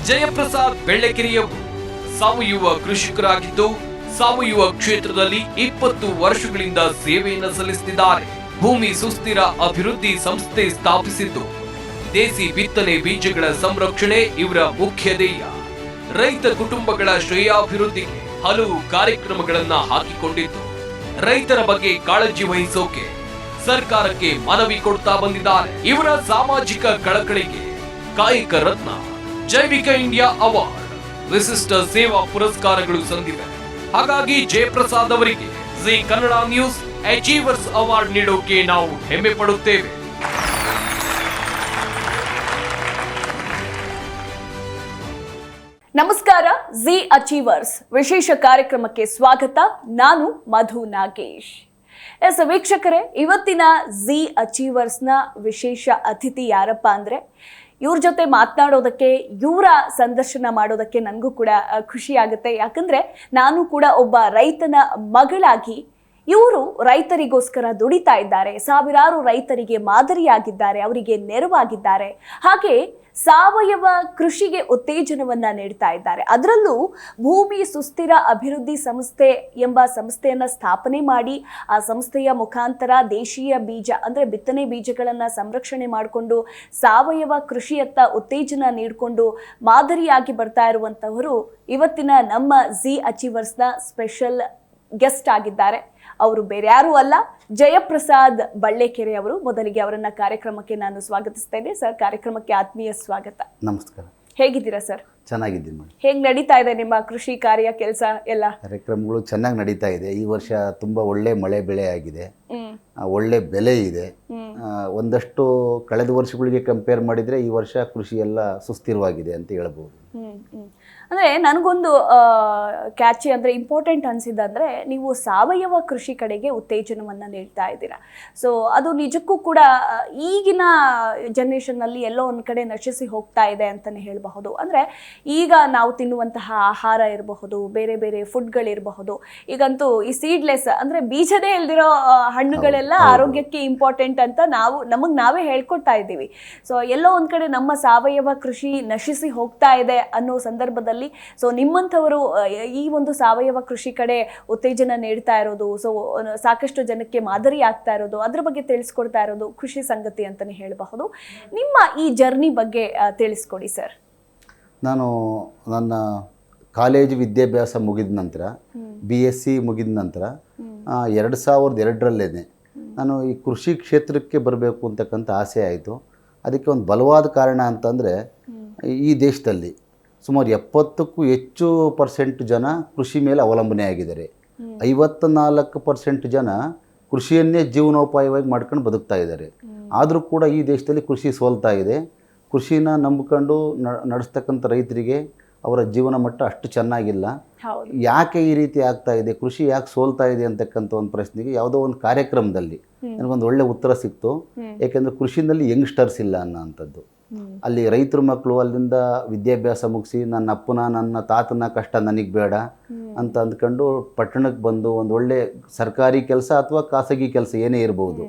ಜಯಪ್ರಸಾದ್ ಬೆಳ್ಳೆಕೆರೆಯವರು ಸಾವಯವ ಕೃಷಿಕರಾಗಿದ್ದು ಸಾವಯವ ಕ್ಷೇತ್ರದಲ್ಲಿ 20 ವರ್ಷಗಳಿಂದ ಸೇವೆಯನ್ನು ಸಲ್ಲಿಸುತ್ತಿದ್ದಾರೆ. ಭೂಮಿ ಸುಸ್ಥಿರ ಅಭಿವೃದ್ಧಿ ಸಂಸ್ಥೆ ಸ್ಥಾಪಿಸಿದ್ದು ದೇಸಿ ಬಿತ್ತನೆ ಬೀಜಗಳ ಸಂರಕ್ಷಣೆ ಇವರ ಮುಖ್ಯ ಧ್ಯೇಯ. ರೈತ ಕುಟುಂಬಗಳ ಶ್ರೇಯಾಭಿವೃದ್ಧಿಗೆ ಹಲವು ಕಾರ್ಯಕ್ರಮಗಳನ್ನ ಹಾಕಿಕೊಂಡಿದ್ದು ರೈತರ ಬಗ್ಗೆ ಕಾಳಜಿ ವಹಿಸೋಕೆ ಸರ್ಕಾರಕ್ಕೆ ಮನವಿ ಕೊಡ್ತಾ ಬಂದಿದ್ದಾರೆ. ಇವರ ಸಾಮಾಜಿಕ ಕಳಕಳಿಗೆ ಕಾಯಕ ರತ್ನ, ಜೈವಿಕ ಇಂಡಿಯಾ ಅವಾರ್ಡ್, ವಿಶಿಷ್ಟ ಸೇವಾ ಪುರಸ್ಕಾರಗಳು ಸಂದಿವೆ. ಹಾಗಾಗಿ ಜಯಪ್ರಸಾದ್ ಅವರಿಗೆ Zee Kannada news achievers award ನೀಡೋಕೆ ನಾವು ಹೆಮ್ಮೆ ಪಡುತ್ತೇವೆ. ನಮಸ್ಕಾರ, ಜಿ ಅಚೀವರ್ಸ್ ವಿಶೇಷ ಕಾರ್ಯಕ್ರಮಕ್ಕೆ ಸ್ವಾಗತ. ನಾನು ಮಧು ನಾಗೇಶ್. ವೀಕ್ಷಕರೇ, ಇವತ್ತಿನ ಜಿ ಅಚೀವರ್ಸ್ನ ವಿಶೇಷ ಅತಿಥಿ ಯಾರಪ್ಪ ಅಂದರೆ, ಇವ್ರ ಜೊತೆ ಮಾತನಾಡೋದಕ್ಕೆ, ಇವರ ಸಂದರ್ಶನ ಮಾಡೋದಕ್ಕೆ ನನಗೂ ಕೂಡ ಖುಷಿ ಆಗುತ್ತೆ. ಯಾಕಂದರೆ ನಾನು ಕೂಡ ಒಬ್ಬ ರೈತನ ಮಗಳಾಗಿ ಇವರು ರೈತರಿಗೋಸ್ಕರ ದುಡಿತಾ ಇದ್ದಾರೆ, ಸಾವಿರಾರು ರೈತರಿಗೆ ಮಾದರಿಯಾಗಿದ್ದಾರೆ, ಅವರಿಗೆ ನೆರವಾಗಿದ್ದಾರೆ. ಹಾಗೆ ಸಾವಯವ ಕೃಷಿಗೆ ಉತ್ತೇಜನವನ್ನ ನೀಡ್ತಾ ಇದ್ದಾರೆ. ಅದರಲ್ಲೂ ಭೂಮಿ ಸುಸ್ಥಿರ ಅಭಿವೃದ್ಧಿ ಸಂಸ್ಥೆ ಎಂಬ ಸಂಸ್ಥೆಯನ್ನ ಸ್ಥಾಪನೆ ಮಾಡಿ ಆ ಸಂಸ್ಥೆಯ ಮುಖಾಂತರ ದೇಶೀಯ ಬೀಜ ಅಂದರೆ ಬಿತ್ತನೆ ಬೀಜಗಳನ್ನು ಸಂರಕ್ಷಣೆ ಮಾಡಿಕೊಂಡು ಸಾವಯವ ಕೃಷಿಯತ್ತ ಉತ್ತೇಜನ ನೀಡಿಕೊಂಡು ಮಾದರಿಯಾಗಿ ಬರ್ತಾ ಇರುವಂತಹವರು ಇವತ್ತಿನ ನಮ್ಮ ಜಿ ಅಚೀವರ್ಸ್ನ ಸ್ಪೆಷಲ್ ಗೆಸ್ಟ್ ಆಗಿದ್ದಾರೆ. ಅವರು ಬೇರೆ ಯಾರೂ ಅಲ್ಲ, ಜಯಪ್ರಸಾದ್ ಬಳ್ಳೆಕೆರೆ ಅವರು. ಮೊದಲಿಗೆ ಅವರನ್ನ ಕಾರ್ಯಕ್ರಮಕ್ಕೆ ನಾನು ಸ್ವಾಗತಿಸ್ತೇನೆ. ಸರ್, ಕಾರ್ಯಕ್ರಮಕ್ಕೆ ಆತ್ಮೀಯ ಸ್ವಾಗತ. ನಮಸ್ಕಾರ. ಹೇಗಿದ್ದೀರಾ ಸರ್? ಚೆನ್ನಾಗಿದ್ದೀನಿ ಮೇಡಮ್. ಹೇಗೆ ನಡೀತಾ ಇದೆ ನಿಮ್ಮ ಕೃಷಿ ಕಾರ್ಯ, ಕೆಲಸ ಎಲ್ಲ? ಕಾರ್ಯಕ್ರಮಗಳು ಚೆನ್ನಾಗಿ ನಡೀತಾ ಇದೆ. ಈ ವರ್ಷ ತುಂಬ ಒಳ್ಳೆ ಮಳೆ ಬೆಳೆ ಆಗಿದೆ, ಒಳ್ಳೆ ಬೆಲೆ ಇದೆ. ಒಂದಷ್ಟು ಕಳೆದ ವರ್ಷಗಳಿಗೆ ಕಂಪೇರ್ ಮಾಡಿದರೆ ಈ ವರ್ಷ ಕೃಷಿ ಎಲ್ಲ ಸುಸ್ಥಿರವಾಗಿದೆ ಅಂತ ಹೇಳ್ಬೋದು. ಅಂದರೆ ನನಗೊಂದು ಕ್ಯಾಚಿ ಅಂದರೆ ಇಂಪಾರ್ಟೆಂಟ್ ಅನಿಸಿದ್ದಂದರೆ, ನೀವು ಸಾವಯವ ಕೃಷಿ ಕಡೆಗೆ ಉತ್ತೇಜನವನ್ನು ನೀಡ್ತಾ ಇದ್ದೀರಾ. ಸೊ ಅದು ನಿಜಕ್ಕೂ ಕೂಡ ಈಗಿನ ಜನ್ರೇಷನ್ನಲ್ಲಿ ಎಲ್ಲೋ ಒಂದು ಕಡೆ ನಶಿಸಿ ಹೋಗ್ತಾ ಇದೆ ಅಂತಲೇ ಹೇಳಬಹುದು. ಅಂದರೆ ಈಗ ನಾವು ತಿನ್ನುವಂತಹ ಆಹಾರ ಇರಬಹುದು, ಬೇರೆ ಬೇರೆ ಫುಡ್ಗಳಿರಬಹುದು, ಈಗಂತೂ ಈ ಸೀಡ್ಲೆಸ್ ಅಂದರೆ ಬೀಜದೇ ಇಲ್ದಿರೋ ಹಣ್ಣುಗಳೆಲ್ಲ ಆರೋಗ್ಯಕ್ಕೆ ಇಂಪಾರ್ಟೆಂಟ್ ಅಂತ ನಮಗೆ ನಾವೇ ಹೇಳ್ಕೊಡ್ತಾ ಇದ್ದೀವಿ. ಸೊ ಎಲ್ಲೋ ಒಂದು ಕಡೆ ನಮ್ಮ ಸಾವಯವ ಕೃಷಿ ನಶಿಸಿ ಹೋಗ್ತಾ ಇದೆ ಅನ್ನೋ ಸಂದರ್ಭದಲ್ಲಿ ಸೊ ನಿಮ್ಮಂಥವರು ಈ ಒಂದು ಸಾವಯವ ಕೃಷಿ ಕಡೆ ಉತ್ತೇಜನ ನೀಡ್ತಾ ಇರೋದು, ಸೊ ಸಾಕಷ್ಟು ಜನಕ್ಕೆ ಮಾದರಿ ಆಗ್ತಾ ಇರೋದು, ಅದ್ರ ಬಗ್ಗೆ ತಿಳಿಸ್ಕೊಡ್ತಾ ಇರೋದು ಖುಷಿ ಸಂಗತಿ ಅಂತಲೇ ಹೇಳಬಹುದು. ನಿಮ್ಮ ಈ ಜರ್ನಿ ಬಗ್ಗೆ ತಿಳಿಸ್ಕೊಡಿ ಸರ್. ನಾನು ನನ್ನ ಕಾಲೇಜು ವಿದ್ಯಾಭ್ಯಾಸ ಮುಗಿದ ನಂತರ BSc ಮುಗಿದ ನಂತರ 2002ರಲ್ಲೇ ನಾನು ಈ ಕೃಷಿ ಕ್ಷೇತ್ರಕ್ಕೆ ಬರಬೇಕು ಅಂತಕ್ಕಂಥ ಆಸೆ ಆಯಿತು. ಅದಕ್ಕೆ ಒಂದು ಬಲವಾದ ಕಾರಣ ಅಂತಂದರೆ, ಈ ದೇಶದಲ್ಲಿ ಸುಮಾರು 70ಕ್ಕೂ ಹೆಚ್ಚು % ಜನ ಕೃಷಿ ಮೇಲೆ ಅವಲಂಬನೆ ಆಗಿದ್ದಾರೆ. 54% ಜನ ಕೃಷಿಯನ್ನೇ ಜೀವನೋಪಾಯವಾಗಿ ಮಾಡ್ಕೊಂಡು ಬದುಕ್ತಾ ಇದ್ದಾರೆ. ಆದರೂ ಕೂಡ ಈ ದೇಶದಲ್ಲಿ ಕೃಷಿ ಸೋಲ್ತಾ ಇದೆ. ಕೃಷಿನ ನಂಬಿಕೊಂಡು ನಡೆಸ್ತಕ್ಕಂಥ ರೈತರಿಗೆ ಅವರ ಜೀವನ ಮಟ್ಟ ಅಷ್ಟು ಚೆನ್ನಾಗಿಲ್ಲ. ಯಾಕೆ ಈ ರೀತಿ ಆಗ್ತಾ ಇದೆ, ಕೃಷಿ ಯಾಕೆ ಸೋಲ್ತಾ ಇದೆ ಅಂತಕ್ಕಂಥ ಒಂದು ಪ್ರಶ್ನೆಗೆ ಯಾವುದೋ ಒಂದು ಕಾರ್ಯಕ್ರಮದಲ್ಲಿ ನನಗೊಂದು ಒಳ್ಳೆ ಉತ್ತರ ಸಿಕ್ತು. ಏಕೆಂದರೆ ಕೃಷಿನಲ್ಲಿ ಯಂಗ್ಸ್ಟರ್ಸ್ ಇಲ್ಲ ಅನ್ನೋಂಥದ್ದು. ಅಲ್ಲಿ ರೈತರ ಮಕ್ಕಳು ಅಲ್ಲಿಂದ ವಿದ್ಯಾಭ್ಯಾಸ ಮುಗಿಸಿ ನನ್ನ ಅಪ್ಪನ ನನ್ನ ತಾತನ ಕಷ್ಟ ನನಗೆ ಬೇಡ ಅಂತ ಅಂದ್ಕೊಂಡು ಪಟ್ಟಣಕ್ಕೆ ಬಂದು ಒಂದು ಒಳ್ಳೆ ಸರ್ಕಾರಿ ಕೆಲಸ ಅಥವಾ ಖಾಸಗಿ ಕೆಲಸ ಏನೇ ಇರಬಹುದು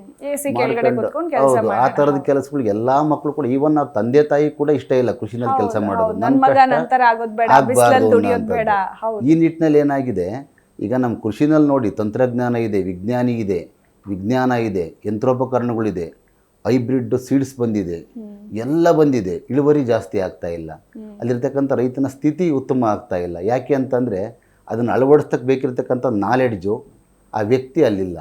ಹೌದು, ಆ ಥರದ ಕೆಲಸಗಳಿಗೆ ಎಲ್ಲ ಮಕ್ಕಳು ಕೂಡ, ಈವನ್ ಅವ್ರ ತಂದೆ ತಾಯಿ ಕೂಡ ಇಷ್ಟ ಇಲ್ಲ ಕೃಷಿನಲ್ಲಿ ಕೆಲಸ ಮಾಡೋದು. ಈ ನಿಟ್ಟಿನಲ್ಲಿ ಏನಾಗಿದೆ, ಈಗ ನಮ್ಮ ಕೃಷಿನಲ್ಲಿ ನೋಡಿ ತಂತ್ರಜ್ಞಾನ ಇದೆ, ವಿಜ್ಞಾನ ಇದೆ, ಯಂತ್ರೋಪಕರಣಗಳಿದೆ, ಹೈಬ್ರಿಡ್ ಸೀಡ್ಸ್ ಬಂದಿದೆ, ಎಲ್ಲ ಬಂದಿದೆ. ಇಳುವರಿ ಜಾಸ್ತಿ ಆಗ್ತಾ ಇಲ್ಲ. ಅಲ್ಲಿರ್ತಕ್ಕಂಥ ರೈತನ ಸ್ಥಿತಿ ಉತ್ತಮ ಆಗ್ತಾ ಇಲ್ಲ. ಯಾಕೆ ಅಂತಂದರೆ ಅದನ್ನು ಅಳವಡಿಸ್ತಕ್ಕೆ ಬೇಕಿರ್ತಕ್ಕಂಥ ನಾಲೆಡ್ಜು ಆ ವ್ಯಕ್ತಿ ಅಲ್ಲಿಲ್ಲ.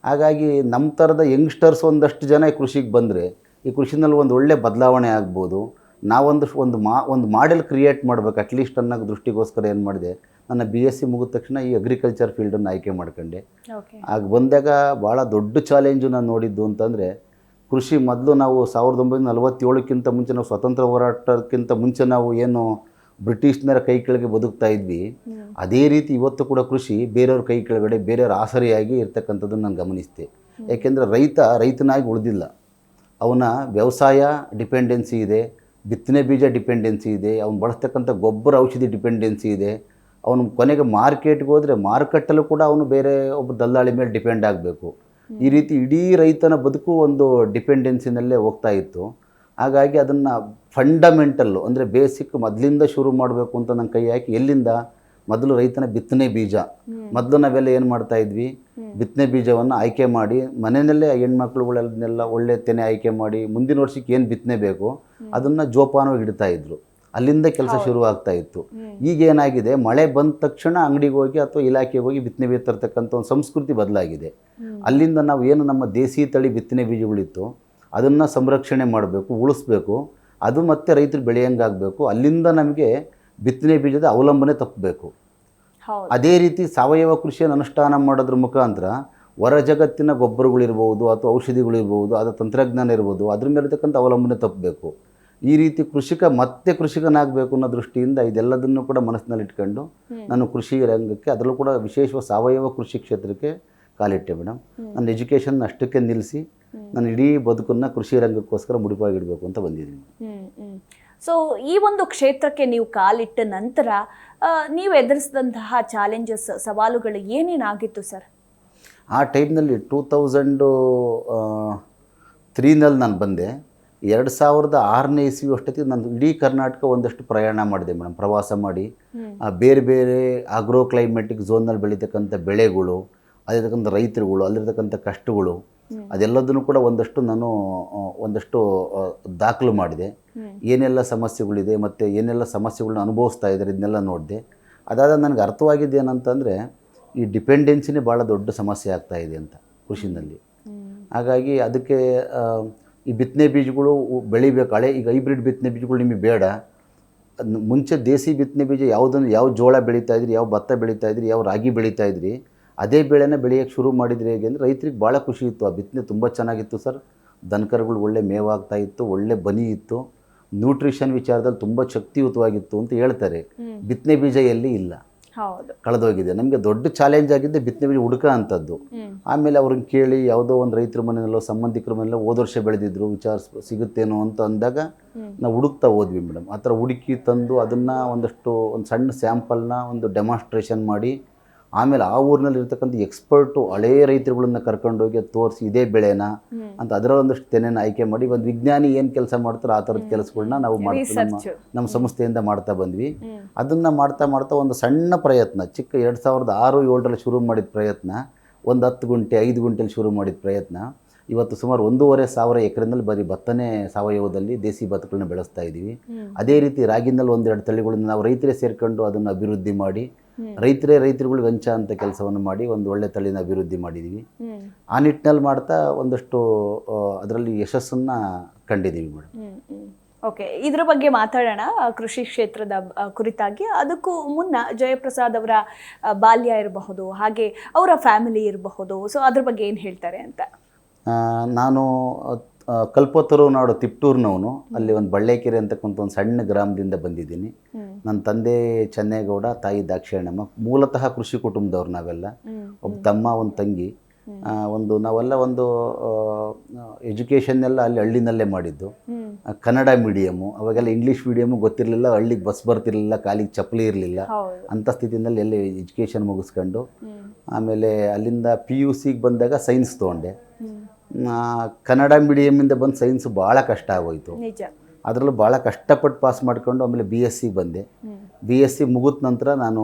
ಹಾಗಾಗಿ ನಮ್ಮ ಥರದ ಯಂಗ್ಸ್ಟರ್ಸ್ ಒಂದಷ್ಟು ಜನ ಈ ಕೃಷಿಗೆ ಬಂದರೆ ಈ ಕೃಷಿನಲ್ಲಿ ಒಂದು ಒಳ್ಳೆ ಬದಲಾವಣೆ ಆಗ್ಬೋದು. ಒಂದು ಮಾಡೆಲ್ ಕ್ರಿಯೇಟ್ ಮಾಡಬೇಕು ಅಟ್ಲೀಸ್ಟ್ ಅನ್ನೋ ದೃಷ್ಟಿಗೋಸ್ಕರ ಏನು ಮಾಡಿದೆ, ನನ್ನ BSc ಮುಗಿದ ತಕ್ಷಣ ಈ ಅಗ್ರಿಕಲ್ಚರ್ ಫೀಲ್ಡನ್ನು ಆಯ್ಕೆ ಮಾಡ್ಕೊಂಡೆ. ಆಗ ಬಂದಾಗ ಭಾಳ ದೊಡ್ಡ ಚಾಲೆಂಜು ನಾನು ನೋಡಿದ್ದು ಅಂತಂದರೆ, ಕೃಷಿ ಮೊದಲು ನಾವು 1947ಕ್ಕಿಂತ ಮುಂಚೆ, ನಾವು ಸ್ವತಂತ್ರ ಹೋರಾಟಕ್ಕಿಂತ ಮುಂಚೆ ನಾವು ಏನು ಬ್ರಿಟಿಷ್ನರ ಕೈ ಕೆಳಗೆ ಬದುಕ್ತಾ ಇದ್ವಿ, ಅದೇ ರೀತಿ ಇವತ್ತು ಕೂಡ ಕೃಷಿ ಬೇರೆಯವ್ರ ಕೈ ಕೆಳಗಡೆ ಬೇರೆಯವ್ರ ಆಸರೆಯಾಗಿ ಇರ್ತಕ್ಕಂಥದ್ದನ್ನು ನಾನು ಗಮನಿಸಿದೆ. ಏಕೆಂದರೆ ರೈತನಾಗಿ ಉಳಿದಿಲ್ಲ. ಅವನ ವ್ಯವಸಾಯ ಡಿಪೆಂಡೆನ್ಸಿ ಇದೆ, ಬಿತ್ತನೆ ಬೀಜ ಡಿಪೆಂಡೆನ್ಸಿ ಇದೆ, ಅವನು ಬಳಸ್ತಕ್ಕಂಥ ಗೊಬ್ಬರ ಔಷಧಿ ಡಿಪೆಂಡೆನ್ಸಿ ಇದೆ. ಅವನು ಕೊನೆಗೆ ಮಾರ್ಕೆಟ್ಗೆ ಹೋದರೆ ಮಾರುಕಟ್ಟೆಲ್ಲೂ ಕೂಡ ಅವನು ಬೇರೆ ಒಬ್ಬ ದಲ್ಲಾಳಿ ಮೇಲೆ ಡಿಪೆಂಡ್ ಆಗಬೇಕು. ಈ ರೀತಿ ಇಡೀ ರೈತನ ಬದುಕು ಒಂದು ಡಿಪೆಂಡೆನ್ಸಿನಲ್ಲೇ ಹೋಗ್ತಾ ಇತ್ತು. ಹಾಗಾಗಿ ಅದನ್ನು ಫಂಡಮೆಂಟಲ್ಲು ಅಂದರೆ ಬೇಸಿಕ್ ಮೊದಲಿಂದ ಶುರು ಮಾಡಬೇಕು ಅಂತ ನನ್ನ ಕೈ ಹಾಕಿ ಎಲ್ಲಿಂದ ಮೊದಲು ರೈತನ ಬಿತ್ತನೆ ಬೀಜ ಮೊದಲು ನಾವೆಲ್ಲ ಏನು ಮಾಡ್ತಾ ಇದ್ವಿ, ಬಿತ್ತನೆ ಬೀಜವನ್ನು ಆಯ್ಕೆ ಮಾಡಿ ಮನೆಯಲ್ಲೇ ಹೆಣ್ಮಕ್ಳುಗಳನ್ನೆಲ್ಲ ಒಳ್ಳೆ ತೆನೆ ಆಯ್ಕೆ ಮಾಡಿ ಮುಂದಿನ ವರ್ಷಕ್ಕೆ ಏನು ಬಿತ್ತನೆ ಬೇಕು ಅದನ್ನು ಜೋಪಾನವಾಗಿ ಇಡ್ತಾ ಇದ್ರು. ಅಲ್ಲಿಂದ ಕೆಲಸ ಶುರು ಆಗ್ತಾ ಇತ್ತು. ಈಗ ಏನಾಗಿದೆ, ಮಳೆ ಬಂದ ತಕ್ಷಣ ಅಂಗಡಿಗೆ ಹೋಗಿ ಅಥವಾ ಇಲಾಖೆಗೆ ಹೋಗಿ ಬಿತ್ತನೆ ಬೀಜ ತರ್ತಕ್ಕಂಥ ಒಂದು ಸಂಸ್ಕೃತಿ ಬದಲಾಗಿದೆ. ಅಲ್ಲಿಂದ ನಾವು ಏನು ನಮ್ಮ ದೇಸಿ ತಳಿ ಬಿತ್ತನೆ ಬೀಜಗಳಿತ್ತು ಅದನ್ನು ಸಂರಕ್ಷಣೆ ಮಾಡಬೇಕು, ಉಳಿಸ್ಬೇಕು, ಅದು ಮತ್ತೆ ರೈತರು ಬೆಳೆಯಂಗಾಗಬೇಕು. ಅಲ್ಲಿಂದ ನಮಗೆ ಬಿತ್ತನೆ ಬೀಜದ ಅವಲಂಬನೆ ತಪ್ಪಬೇಕು. ಅದೇ ರೀತಿ ಸಾವಯವ ಕೃಷಿಯನ್ನು ಅನುಷ್ಠಾನ ಮಾಡೋದ್ರ ಮುಖಾಂತರ ಹೊರ ಜಗತ್ತಿನ ಗೊಬ್ಬರಗಳಿರ್ಬೋದು ಅಥವಾ ಔಷಧಿಗಳಿರ್ಬೋದು, ಅದರ ತಂತ್ರಜ್ಞಾನ ಇರ್ಬೋದು, ಅದ್ರ ಮೇಲೆ ಇರ್ತಕ್ಕಂಥ ಅವಲಂಬನೆ ತಪ್ಪಬೇಕು. ಈ ರೀತಿ ಕೃಷಿಕನಾಗಬೇಕು ಅನ್ನೋ ದೃಷ್ಟಿಯಿಂದ ಇದೆಲ್ಲದನ್ನು ಕೂಡ ಮನಸ್ಸಿನಲ್ಲಿ ಇಟ್ಕೊಂಡು ನಾನು ಕೃಷಿ ರಂಗಕ್ಕೆ, ಅದರಲ್ಲೂ ಕೂಡ ವಿಶೇಷವಾಗಿ ಸಾವಯವ ಕೃಷಿ ಕ್ಷೇತ್ರಕ್ಕೆ ಕಾಲಿಟ್ಟೆ ಮೇಡಮ್. ನನ್ನ ಎಜುಕೇಷನ್ ಅಷ್ಟಕ್ಕೆ ನಿಲ್ಲಿಸಿ ನಾನು ಇಡೀ ಬದುಕನ್ನು ಕೃಷಿ ರಂಗಕ್ಕೋಸ್ಕರ ಮುಡಿಪಾಗಿಡಬೇಕು ಅಂತ ಬಂದಿದ್ದೀನಿ. ಸೊ ಈ ಒಂದು ಕ್ಷೇತ್ರಕ್ಕೆ ನೀವು ಕಾಲಿಟ್ಟ ನಂತರ ನೀವು ಎದುರಿಸಿದಂತಹ ಚಾಲೆಂಜಸ್, ಸವಾಲುಗಳು ಏನೇನಾಗಿತ್ತು ಸರ್? ಆ ಟೈಮ್ನಲ್ಲಿ 2003ನಲ್ಲಿ ನಾನು ಬಂದೆ. 2006ನೇ ಇಸ್ವಿ ಅಷ್ಟೊತ್ತಿಗೆ ನಾನು ಇಡೀ ಕರ್ನಾಟಕ ಒಂದಷ್ಟು ಪ್ರಯಾಣ ಮಾಡಿದೆ ಮೇಡಮ್. ಪ್ರವಾಸ ಮಾಡಿ ಬೇರೆ ಬೇರೆ ಆಗ್ರೋ ಕ್ಲೈಮೆಟಿಕ್ ಝೋನ್ನಲ್ಲಿ ಬೆಳೀತಕ್ಕಂಥ ಬೆಳೆಗಳು, ಅಲ್ಲಿರ್ತಕ್ಕಂಥ ರೈತರುಗಳು, ಅಲ್ಲಿರ್ತಕ್ಕಂಥ ಕಷ್ಟಗಳು, ಅದೆಲ್ಲದನ್ನು ಕೂಡ ಒಂದಷ್ಟು ದಾಖಲು ಮಾಡಿದೆ. ಏನೆಲ್ಲ ಸಮಸ್ಯೆಗಳಿದೆ ಮತ್ತು ಏನೆಲ್ಲ ಸಮಸ್ಯೆಗಳನ್ನ ಅನುಭವಿಸ್ತಾ ಇದ್ದಾರೆ ಇದನ್ನೆಲ್ಲ ನೋಡಿದೆ. ಅದಾದ ನನಗೆ ಅರ್ಥವಾಗಿದ್ದು ಏನಂತಂದರೆ, ಈ ಡಿಪೆಂಡೆನ್ಸಿನೇ ಭಾಳ ದೊಡ್ಡ ಸಮಸ್ಯೆ ಆಗ್ತಾ ಇದೆ ಅಂತ ಕೃಷಿನಲ್ಲಿ. ಹಾಗಾಗಿ ಅದಕ್ಕೆ ಈ ಬಿತ್ತನೆ ಬೀಜಗಳು ಬೆಳಿಬೇಕು. ಈಗ ಹೈಬ್ರಿಡ್ ಬಿತ್ತನೆ ಬೀಜಗಳು ನಿಮಗೆ ಬೇಡ. ಮುಂಚೆ ದೇಸಿ ಬಿತ್ತನೆ ಬೀಜ ಯಾವ ಜೋಳ ಬೆಳೀತಾಯಿದ್ರಿ, ಯಾವ ಭತ್ತ ಬೆಳೀತಾಯಿದ್ರಿ, ಯಾವ ರಾಗಿ ಬೆಳೀತಾಯಿದ್ರಿ, ಅದೇ ಬೆಳೆನ ಬೆಳೆಯೋಕ್ಕೆ ಶುರು ಮಾಡಿದರೆ ಹೇಗೆ ಅಂದರೆ ರೈತರಿಗೆ ಭಾಳ ಖುಷಿ ಇತ್ತು. ಆ ಬಿತ್ತನೆ ತುಂಬ ಚೆನ್ನಾಗಿತ್ತು ಸರ್. ದನಕರುಗಳು ಒಳ್ಳೆ ಮೇವಾಗ್ತಾ ಇತ್ತು, ಒಳ್ಳೆ ಬನಿ ಇತ್ತು, ನ್ಯೂಟ್ರಿಷನ್ ವಿಚಾರದಲ್ಲಿ ತುಂಬ ಶಕ್ತಿಯುತವಾಗಿತ್ತು ಅಂತ ಹೇಳ್ತಾರೆ. ಬಿತ್ತನೆ ಬೀಜ ಎಲ್ಲಿ ಇಲ್ಲ, ಕಳೆದೋಗಿದೆ. ನಮಗೆ ದೊಡ್ಡ ಚಾಲೆಂಜ್ ಆಗಿದ್ದೆ ಬಿತ್ತನೆ ಬೀಜ ಹುಡುಕ ಅಂಥದ್ದು. ಆಮೇಲೆ ಅವ್ರನ್ನ ಕೇಳಿ ಯಾವುದೋ ಒಂದು ರೈತರ ಮನೆಯಲ್ಲೋ ಸಂಬಂಧಿಕರ ಮನೆಯಲ್ಲೋ ಹೋದ ವರ್ಷ ಬೆಳೆದಿದ್ರು, ಸಿಗುತ್ತೇನೋ ಅಂತ ಅಂದಾಗ ನಾವು ಹುಡುಕ್ತಾ ಹೋದ್ವಿ ಮೇಡಮ್. ಆ ಥರ ಹುಡುಕಿ ತಂದು ಅದನ್ನು ಒಂದು ಸಣ್ಣ ಸ್ಯಾಂಪಲ್ನ ಒಂದು ಡೆಮಾನ್ಸ್ಟ್ರೇಷನ್ ಮಾಡಿ, ಆಮೇಲೆ ಆ ಊರಿನಲ್ಲಿ ಇರ್ತಕ್ಕಂಥ ಎಕ್ಸ್ಪರ್ಟು ಹಳೇ ರೈತರುಗಳನ್ನ ಕರ್ಕೊಂಡೋಗಿ ಅದು ತೋರಿಸಿ ಇದೇ ಬೆಳೆನ ಅಂತ ಅದರ ಒಂದಷ್ಟು ತೆನೆನ ಆಯ್ಕೆ ಮಾಡಿ, ಒಂದು ವಿಜ್ಞಾನಿ ಏನು ಕೆಲಸ ಮಾಡ್ತಾರೋ ಆ ಥರದ ಕೆಲಸಗಳನ್ನ ನಾವು ನಮ್ಮ ಸಂಸ್ಥೆಯಿಂದ ಮಾಡ್ತಾ ಬಂದ್ವಿ. ಅದನ್ನು ಮಾಡ್ತಾ ಒಂದು ಸಣ್ಣ ಪ್ರಯತ್ನ, ಚಿಕ್ಕ 2006-07ರಲ್ಲಿ ಶುರು ಮಾಡಿದ ಪ್ರಯತ್ನ, ಒಂದು 10 ಗುಂಟೆ 5 ಗುಂಟೆಲಿ ಶುರು ಮಾಡಿದ ಪ್ರಯತ್ನ ಇವತ್ತು ಸುಮಾರು 1,500 ಎಕರೆನಲ್ಲಿ ಬರೀ ಭತ್ತನೇ ಸಾವಯವದಲ್ಲಿ ದೇಸಿ ಭತ್ತಗಳನ್ನ ಬೆಳೆಸ್ತಾ ಇದ್ದೀವಿ. ಅದೇ ರೀತಿ ರಾಗಿನಲ್ಲಿ 1-2 ತಳಿಗಳನ್ನು ನಾವು ರೈತರೇ ಸೇರ್ಕೊಂಡು ಅದನ್ನು ಅಭಿವೃದ್ಧಿ ಮಾಡಿ, ರೈತರುಗಳಿಗೆ ಹಂಚ ಅಂತ ಕೆಲಸವನ್ನು ಮಾಡಿ ಒಂದು ಒಳ್ಳೆ ತಳಿನ ಅಭಿವೃದ್ಧಿ ಮಾಡಿದ್ದೀವಿ. ಆ ನಿಟ್ಟಿನಲ್ಲಿ ಮಾಡ್ತಾ ಒಂದಷ್ಟು ಅದರಲ್ಲಿ ಯಶಸ್ಸನ್ನು ಕಂಡಿದ್ದೀವಿ ಮೇಡಮ್. ಓಕೆ, ಇದ್ರ ಬಗ್ಗೆ ಮಾತಾಡೋಣ, ಕೃಷಿ ಕ್ಷೇತ್ರದ ಕುರಿತಾಗಿ. ಅದಕ್ಕೂ ಮುನ್ನ ಜಯಪ್ರಸಾದ್ ಅವರ ಬಾಲ್ಯ ಇರಬಹುದು, ಹಾಗೆ ಅವರ ಫ್ಯಾಮಿಲಿ ಇರಬಹುದು, ಸೊ ಅದ್ರ ಬಗ್ಗೆ ಏನು ಹೇಳ್ತಾರೆ ಅಂತ. ನಾನು ಕಲ್ಪತರು ನಾಡು ತಿಪ್ಟೂರಿನವನು. ಅಲ್ಲಿ ಒಂದು ಬಳ್ಳೆಕೆರೆ ಅಂತಕ್ಕಂಥ ಒಂದು ಸಣ್ಣ ಗ್ರಾಮದಿಂದ ಬಂದಿದ್ದೀನಿ. ನನ್ನ ತಂದೆ ಚೆನ್ನೇಗೌಡ, ತಾಯಿ ದಾಕ್ಷಾಯಣಮ್ಮ. ಮೂಲತಃ ಕೃಷಿ ಕುಟುಂಬದವ್ರು ನಾವೆಲ್ಲ. ಒಬ್ಬ ತಮ್ಮ, ಒಂದು ತಂಗಿ. ನಾವೆಲ್ಲ ಎಜುಕೇಷನ್ ಎಲ್ಲ ಅಲ್ಲಿ ಹಳ್ಳಿನಲ್ಲೇ ಮಾಡಿದ್ದು. ಕನ್ನಡ ಮೀಡಿಯಮ್ಮು. ಅವಾಗೆಲ್ಲ ಇಂಗ್ಲೀಷ್ ಮೀಡಿಯಮ್ಮು ಗೊತ್ತಿರಲಿಲ್ಲ, ಹಳ್ಳಿಗೆ ಬಸ್ ಬರ್ತಿರಲಿಲ್ಲ, ಕಾಲಿಗೆ ಚಪ್ಪಲಿ ಇರಲಿಲ್ಲ. ಅಂಥ ಸ್ಥಿತಿಯಲ್ಲಿ ಎಲ್ಲ ಎಜುಕೇಷನ್ ಮುಗಿಸ್ಕೊಂಡು ಆಮೇಲೆ ಅಲ್ಲಿಂದ PUCಗೆ ಬಂದಾಗ ಸೈನ್ಸ್ ತೊಗೊಂಡೆ. ಕನ್ನಡ ಮೀಡಿಯಮಿಂದ ಬಂದು ಸೈನ್ಸು ಭಾಳ ಕಷ್ಟ ಆಗೋಯ್ತು. ಅದರಲ್ಲೂ ಭಾಳ ಕಷ್ಟಪಟ್ಟು ಪಾಸ್ ಮಾಡಿಕೊಂಡು ಆಮೇಲೆ BSc ಬಂದೆ. BSc ಮುಗಿದ ನಂತರ ನಾನು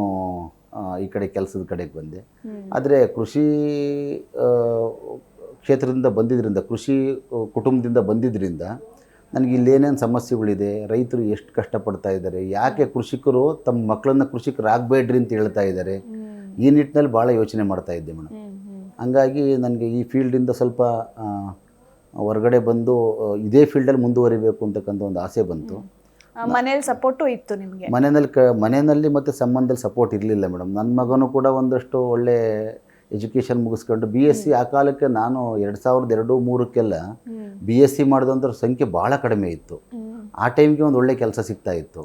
ಈ ಕಡೆ ಕೆಲಸದ ಕಡೆಗೆ ಬಂದೆ. ಆದರೆ ಕೃಷಿ ಕ್ಷೇತ್ರದಿಂದ ಬಂದಿದ್ದರಿಂದ, ಕೃಷಿ ಕುಟುಂಬದಿಂದ ಬಂದಿದ್ದರಿಂದ ನನಗೆ ಇಲ್ಲೇನೇನು ಸಮಸ್ಯೆಗಳಿದೆ, ರೈತರು ಎಷ್ಟು ಕಷ್ಟಪಡ್ತಾ ಇದ್ದಾರೆ, ಯಾಕೆ ಕೃಷಿಕರು ತಮ್ಮ ಮಕ್ಕಳನ್ನ ಕೃಷಿಕರಾಗಬೇಡ್ರಿ ಅಂತ ಹೇಳ್ತಾ ಇದ್ದಾರೆ, ಈ ನಿಟ್ಟಿನಲ್ಲಿ ಭಾಳ ಯೋಚನೆ ಮಾಡ್ತಾ ಇದ್ದೆ ಮೇಡಮ್. ಹಂಗಾಗಿ ನನಗೆ ಈ ಫೀಲ್ಡಿಂದ ಸ್ವಲ್ಪ ಹೊರಗಡೆ ಬಂದು ಇದೇ ಫೀಲ್ಡಲ್ಲಿ ಮುಂದುವರಿಬೇಕು ಅಂತಕ್ಕಂಥ ಒಂದು ಆಸೆ ಬಂತು. ಮನೇಲಿ ಸಪೋರ್ಟು ಇತ್ತು ನಿಮಗೆ? ಮನೆಯಲ್ಲಿ ಮತ್ತು ಸಂಬಂಧದಲ್ಲಿ ಸಪೋರ್ಟ್ ಇರಲಿಲ್ಲ ಮೇಡಮ್. ನನ್ನ ಮಗನೂ ಕೂಡ ಒಂದಷ್ಟು ಒಳ್ಳೆ ಎಜುಕೇಷನ್ ಮುಗಿಸ್ಕೊಂಡು BSc, ಆ ಕಾಲಕ್ಕೆ ನಾನು 2002-03ಕ್ಕೆಲ್ಲ BSc ಮಾಡಿದಂಥ ಸಂಖ್ಯೆ ಭಾಳ ಕಡಿಮೆ ಇತ್ತು. ಆ ಟೈಮ್ಗೆ ಒಂದು ಒಳ್ಳೆ ಕೆಲಸ ಸಿಗ್ತಾ ಇತ್ತು.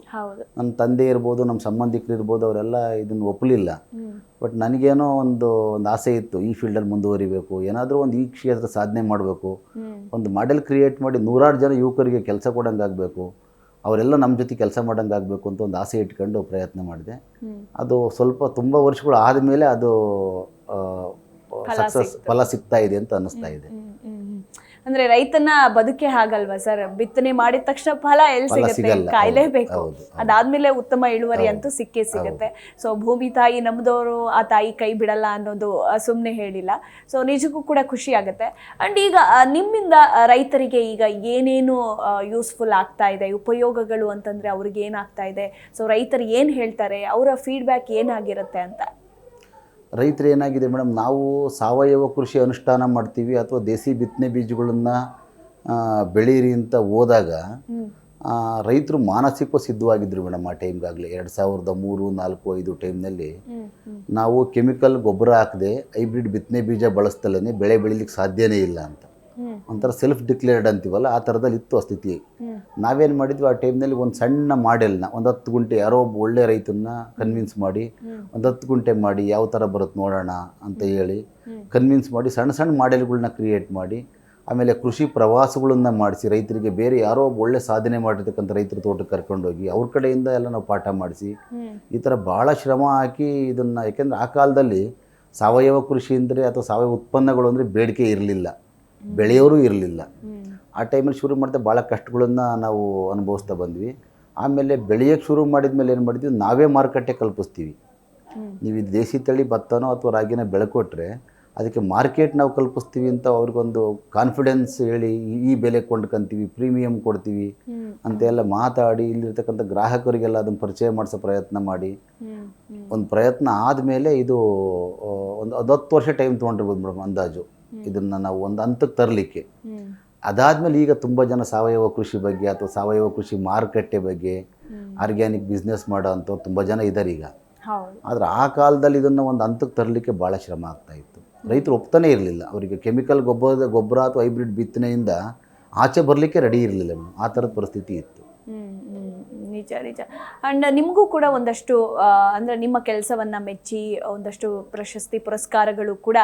ನನ್ನ ತಂದೆ ಇರ್ಬೋದು, ನಮ್ಮ ಸಂಬಂಧಿಕರು ಇರ್ಬೋದು, ಅವರೆಲ್ಲ ಇದನ್ನು ಒಪ್ಪಲಿಲ್ಲ. ಬಟ್ ನನಗೇನೋ ಒಂದು ಆಸೆ ಇತ್ತು, ಈ ಫೀಲ್ಡಲ್ಲಿ ಮುಂದುವರಿಬೇಕು, ಏನಾದರೂ ಒಂದು ಈ ಕ್ಷೇತ್ರ ಸಾಧನೆ ಮಾಡಬೇಕು, ಒಂದು ಮಾಡೆಲ್ ಕ್ರಿಯೇಟ್ ಮಾಡಿ 100 ಜನ ಯುವಕರಿಗೆ ಕೆಲಸ ಕೊಡೋಂಗಾಗಬೇಕು, ಅವರೆಲ್ಲ ನಮ್ಮ ಜೊತೆ ಕೆಲಸ ಮಾಡೋಂಗಾಗಬೇಕು ಅಂತ ಒಂದು ಆಸೆ ಇಟ್ಕೊಂಡು ಪ್ರಯತ್ನ ಮಾಡಿದೆ. ಅದು ತುಂಬ ವರ್ಷಗಳು ಆದಮೇಲೆ ಅದು ಫಲ ಸಿಗ್ತಾ ಇದೆ ಅಂತ ಅನ್ನಿಸ್ತಾ ಇದೆ. ಅಂದ್ರೆ ರೈತನ ಬದುಕೆ ಹಾಗಲ್ವಾ ಸರ್, ಬಿತ್ತನೆ ಮಾಡಿದ ತಕ್ಷಣ ಫಲ ಎಲ್ಲಿ ಸಿಗುತ್ತೆ, ಸಿಗಲ್ಲ. ಕಾಯ್ಲೇಬೇಕು. ಹೌದು. ಅದಾದ್ಮೇಲೆ ಉತ್ತಮ ಇಳುವರಿ ಅಂತೂ ಸಿಕ್ಕೇ ಸಿಗುತ್ತೆ. ಸೊ ಭೂಮಿ ತಾಯಿ ನಮ್ದವರು, ಆ ತಾಯಿ ಕೈ ಬಿಡಲ್ಲ ಅನ್ನೋದು ಸುಮ್ಮನೆ ಹೇಳಿಲ್ಲ. ಸೊ ನಿಜಕ್ಕೂ ಕೂಡ ಖುಷಿ ಆಗುತ್ತೆ. ಅಂಡ್ ಈಗ ನಿಮ್ಮಿಂದ ರೈತರಿಗೆ ಈಗ ಏನೇನು ಯೂಸ್ಫುಲ್ ಆಗ್ತಾ ಇದೆ, ಉಪಯೋಗಗಳು ಅಂತಂದ್ರೆ ಅವ್ರಿಗೆ ಏನಾಗ್ತಾ ಇದೆ, ಸೊ ರೈತರು ಏನ್ ಹೇಳ್ತಾರೆ, ಅವರ ಫೀಡ್ಬ್ಯಾಕ್ ಏನಾಗಿರುತ್ತೆ ಅಂತ? ರೈತರು ಏನಾಗಿದೆ ಮೇಡಮ್, ನಾವು ಸಾವಯವ ಕೃಷಿ ಅನುಷ್ಠಾನ ಮಾಡ್ತೀವಿ ಅಥವಾ ದೇಸಿ ಬಿತ್ತನೆ ಬೀಜಗಳನ್ನು ಬೆಳೀರಿ ಅಂತ ಹೋದಾಗ ರೈತರು ಮಾನಸಿಕ ಸಿದ್ಧವಾಗಿದ್ದರು ಮೇಡಮ್. ಆ ಟೈಮ್ಗಾಗಲೇ 2003, 4, 5 ಟೈಮ್ನಲ್ಲಿ ನಾವು ಕೆಮಿಕಲ್ ಗೊಬ್ಬರ ಹಾಕದೆ ಹೈಬ್ರಿಡ್ ಬಿತ್ತನೆ ಬೀಜ ಬಳಸ್ತಲೇ ಬೆಳೆ ಬೆಳಿಲಿಕ್ಕೆ ಸಾಧ್ಯನೇ ಇಲ್ಲ ಅಂತ ಒಂಥರ ಸೆಲ್ಫ್ ಡಿಕ್ಲೇರ್ಡ್ ಅಂತೀವಲ್ಲ, ಆ ಥರದಲ್ಲಿ ಇತ್ತು ಆ ಸ್ಥಿತಿ. ನಾವೇನು ಮಾಡಿದ್ವಿ ಆ ಟೈಮ್ನಲ್ಲಿ ಒಂದು ಸಣ್ಣ ಮಾಡೆಲ್ನ, ಒಂದು 10 ಗುಂಟೆ ಯಾರೋ ಒಬ್ಬ ಒಳ್ಳೆ ರೈತನ್ನ ಕನ್ವಿನ್ಸ್ ಮಾಡಿ ಒಂದು 10 ಗುಂಟೆ ಮಾಡಿ ಯಾವ ಥರ ಬರುತ್ತೆ ನೋಡೋಣ ಅಂತ ಹೇಳಿ ಕನ್ವಿನ್ಸ್ ಮಾಡಿ ಸಣ್ಣ ಸಣ್ಣ ಮಾಡೆಲ್ಗಳನ್ನ ಕ್ರಿಯೇಟ್ ಮಾಡಿ, ಆಮೇಲೆ ಕೃಷಿ ಪ್ರವಾಸಗಳನ್ನ ಮಾಡಿಸಿ ರೈತರಿಗೆ ಬೇರೆ ಯಾರೋ ಒಬ್ಬ ಒಳ್ಳೆ ಸಾಧನೆ ಮಾಡಿರ್ತಕ್ಕಂಥ ರೈತರ ತೋಟಕ್ಕೆ ಕರ್ಕೊಂಡೋಗಿ ಅವ್ರ ಕಡೆಯಿಂದ ಎಲ್ಲ ನಾವು ಪಾಠ ಮಾಡಿಸಿ ಈ ಥರ ಭಾಳ ಶ್ರಮ ಹಾಕಿ ಇದನ್ನು. ಯಾಕೆಂದರೆ ಆ ಕಾಲದಲ್ಲಿ ಸಾವಯವ ಕೃಷಿ ಅಂದರೆ ಅಥವಾ ಸಾವಯವ ಉತ್ಪನ್ನಗಳು ಅಂದರೆ ಬೇಡಿಕೆ ಇರಲಿಲ್ಲ, ಬೆಳೆಯೋರು ಇರಲಿಲ್ಲ. ಆ ಟೈಮಲ್ಲಿ ಶುರು ಮಾಡಿದೆ ಭಾಳ ಕಷ್ಟಗಳನ್ನು ನಾವು ಅನುಭವಿಸ್ತಾ ಬಂದ್ವಿ. ಆಮೇಲೆ ಬೆಳೆಯೋಕ್ಕೆ ಶುರು ಮಾಡಿದ ಮೇಲೆ ಏನು ಮಾಡಿದ್ವಿ, ನಾವೇ ಮಾರುಕಟ್ಟೆ ಕಲ್ಪಿಸ್ತೀವಿ. ನೀವು ಇದು ದೇಸಿ ತಳಿ ಭತ್ತನೋ ಅಥವಾ ರಾಗಿನ ಬೆಳೆಕೊಟ್ರೆ ಅದಕ್ಕೆ ಮಾರ್ಕೆಟ್ ನಾವು ಕಲ್ಪಿಸ್ತೀವಿ ಅಂತ ಅವ್ರಿಗೊಂದು ಕಾನ್ಫಿಡೆನ್ಸ್ ಹೇಳಿ ಈ ಬೆಲೆ ಕೊಂಡ್ಕೊಂತೀವಿ, ಪ್ರೀಮಿಯಂ ಕೊಡ್ತೀವಿ ಅಂತೆಲ್ಲ ಮಾತಾಡಿ ಇಲ್ಲಿರ್ತಕ್ಕಂಥ ಗ್ರಾಹಕರಿಗೆಲ್ಲ ಅದನ್ನು ಪರಿಚಯ ಮಾಡಿಸೋ ಪ್ರಯತ್ನ ಮಾಡಿ ಒಂದು ಪ್ರಯತ್ನ ಆದಮೇಲೆ ಇದು ಒಂದು 10 ವರ್ಷ ಟೈಮ್ ತೊಗೊಂಡಿರ್ಬೋದು ಮೇಡಮ್ ಅಂದಾಜು ಇದನ್ನು ನಾವು ಒಂದು ಹಂತಕ್ಕೆ ತರಲಿಕ್ಕೆ. ಅದಾದಮೇಲೆ ಈಗ ತುಂಬ ಜನ ಸಾವಯವ ಕೃಷಿ ಬಗ್ಗೆ ಅಥವಾ ಸಾವಯವ ಕೃಷಿ ಮಾರುಕಟ್ಟೆ ಬಗ್ಗೆ ಆರ್ಗ್ಯಾನಿಕ್ ಬಿಸ್ನೆಸ್ ಮಾಡೋ ಅಂಥವ್ರು ತುಂಬ ಜನ ಇದ್ದಾರೆ ಈಗ. ಆದರೆ ಆ ಕಾಲದಲ್ಲಿ ಇದನ್ನು ಒಂದು ಹಂತಕ್ಕೆ ತರಲಿಕ್ಕೆ ಭಾಳ ಶ್ರಮ ಆಗ್ತಾಯಿತ್ತು. ರೈತರು ಒಪ್ತಾನೆ ಇರಲಿಲ್ಲ, ಅವರಿಗೆ ಕೆಮಿಕಲ್ ಗೊಬ್ಬರ ಅಥವಾ ಹೈಬ್ರಿಡ್ ಬಿತ್ತನೆಯಿಂದ ಆಚೆ ಬರಲಿಕ್ಕೆ ರೆಡಿ ಇರಲಿಲ್ಲ. ಆ ಥರದ ಪರಿಸ್ಥಿತಿ ಇತ್ತು. ನಿಜ ನಿಜ. ಅಂಡ್ ನಿಮಗೂ ಕೂಡ ಒಂದಷ್ಟು ಅಂದರೆ ನಿಮ್ಮ ಕೆಲಸವನ್ನ ಮೆಚ್ಚಿ ಒಂದಷ್ಟು ಪ್ರಶಸ್ತಿ ಪುರಸ್ಕಾರಗಳು ಕೂಡ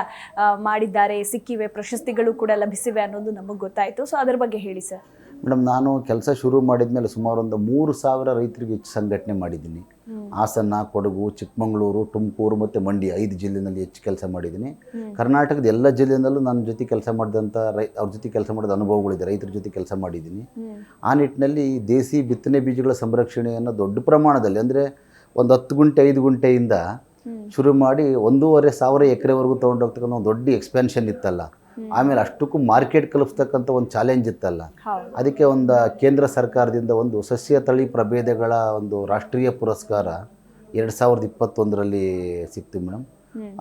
ಮಾಡಿದ್ದಾರೆ, ಸಿಕ್ಕಿವೆ, ಪ್ರಶಸ್ತಿಗಳು ಕೂಡ ಲಭಿಸಿವೆ ಅನ್ನೋದು ನಮಗೆ ಗೊತ್ತಾಯಿತು. ಸೊ ಅದ್ರ ಬಗ್ಗೆ ಹೇಳಿ ಸರ್. ಮೇಡಮ್, ನಾನು ಕೆಲಸ ಶುರು ಮಾಡಿದ ಮೇಲೆ ಸುಮಾರು ಒಂದು 3,000 ರೈತರಿಗೆ ಹೆಚ್ಚು ಸಂಘಟನೆ ಮಾಡಿದ್ದೀನಿ. ಹಾಸನ, ಕೊಡಗು, ಚಿಕ್ಕಮಗಳೂರು, ತುಮಕೂರು ಮತ್ತು ಮಂಡ್ಯ 5 ಜಿಲ್ಲೆಯಲ್ಲಿ ಹೆಚ್ಚು ಕೆಲಸ ಮಾಡಿದ್ದೀನಿ. ಕರ್ನಾಟಕದ ಎಲ್ಲ ಜಿಲ್ಲೆಯಲ್ಲೂ ನನ್ನ ಜೊತೆ ಕೆಲಸ ಮಾಡಿದಂಥ ಅವ್ರ ಜೊತೆ ಕೆಲಸ ಮಾಡಿದ ಅನುಭವಗಳಿದೆ, ರೈತರ ಜೊತೆ ಕೆಲಸ ಮಾಡಿದ್ದೀನಿ. ಆ ನಿಟ್ಟಿನಲ್ಲಿ ದೇಸಿ ಬಿತ್ತನೆ ಬೀಜಗಳ ಸಂರಕ್ಷಣೆಯನ್ನು ದೊಡ್ಡ ಪ್ರಮಾಣದಲ್ಲಿ, ಅಂದರೆ ಒಂದು 10 ಗುಂಟೆ 5 ಗುಂಟೆಯಿಂದ ಶುರು ಮಾಡಿ 1,500 ಎಕರೆವರೆಗೂ ತೊಗೊಂಡೋಗ್ತಕ್ಕಂಥ ಒಂದು ದೊಡ್ಡ ಎಕ್ಸ್ಪ್ಯಾನ್ಷನ್ ಇತ್ತಲ್ಲ. ಆಮೇಲೆ ಅಷ್ಟಕ್ಕೂ ಮಾರ್ಕೆಟ್ ಕಲಿಸ್ತಕ್ಕಂಥ ಒಂದು ಚಾಲೆಂಜ್ ಇತ್ತಲ್ಲ. ಅದಕ್ಕೆ ಒಂದು ಕೇಂದ್ರ ಸರ್ಕಾರದಿಂದ ಒಂದು ಸಸ್ಯ ತಳಿ ಪ್ರಭೇದಗಳ ಒಂದು ರಾಷ್ಟ್ರೀಯ ಪುರಸ್ಕಾರ 2021ರಲ್ಲಿ ಸಿಕ್ತು ಮೇಡಮ್.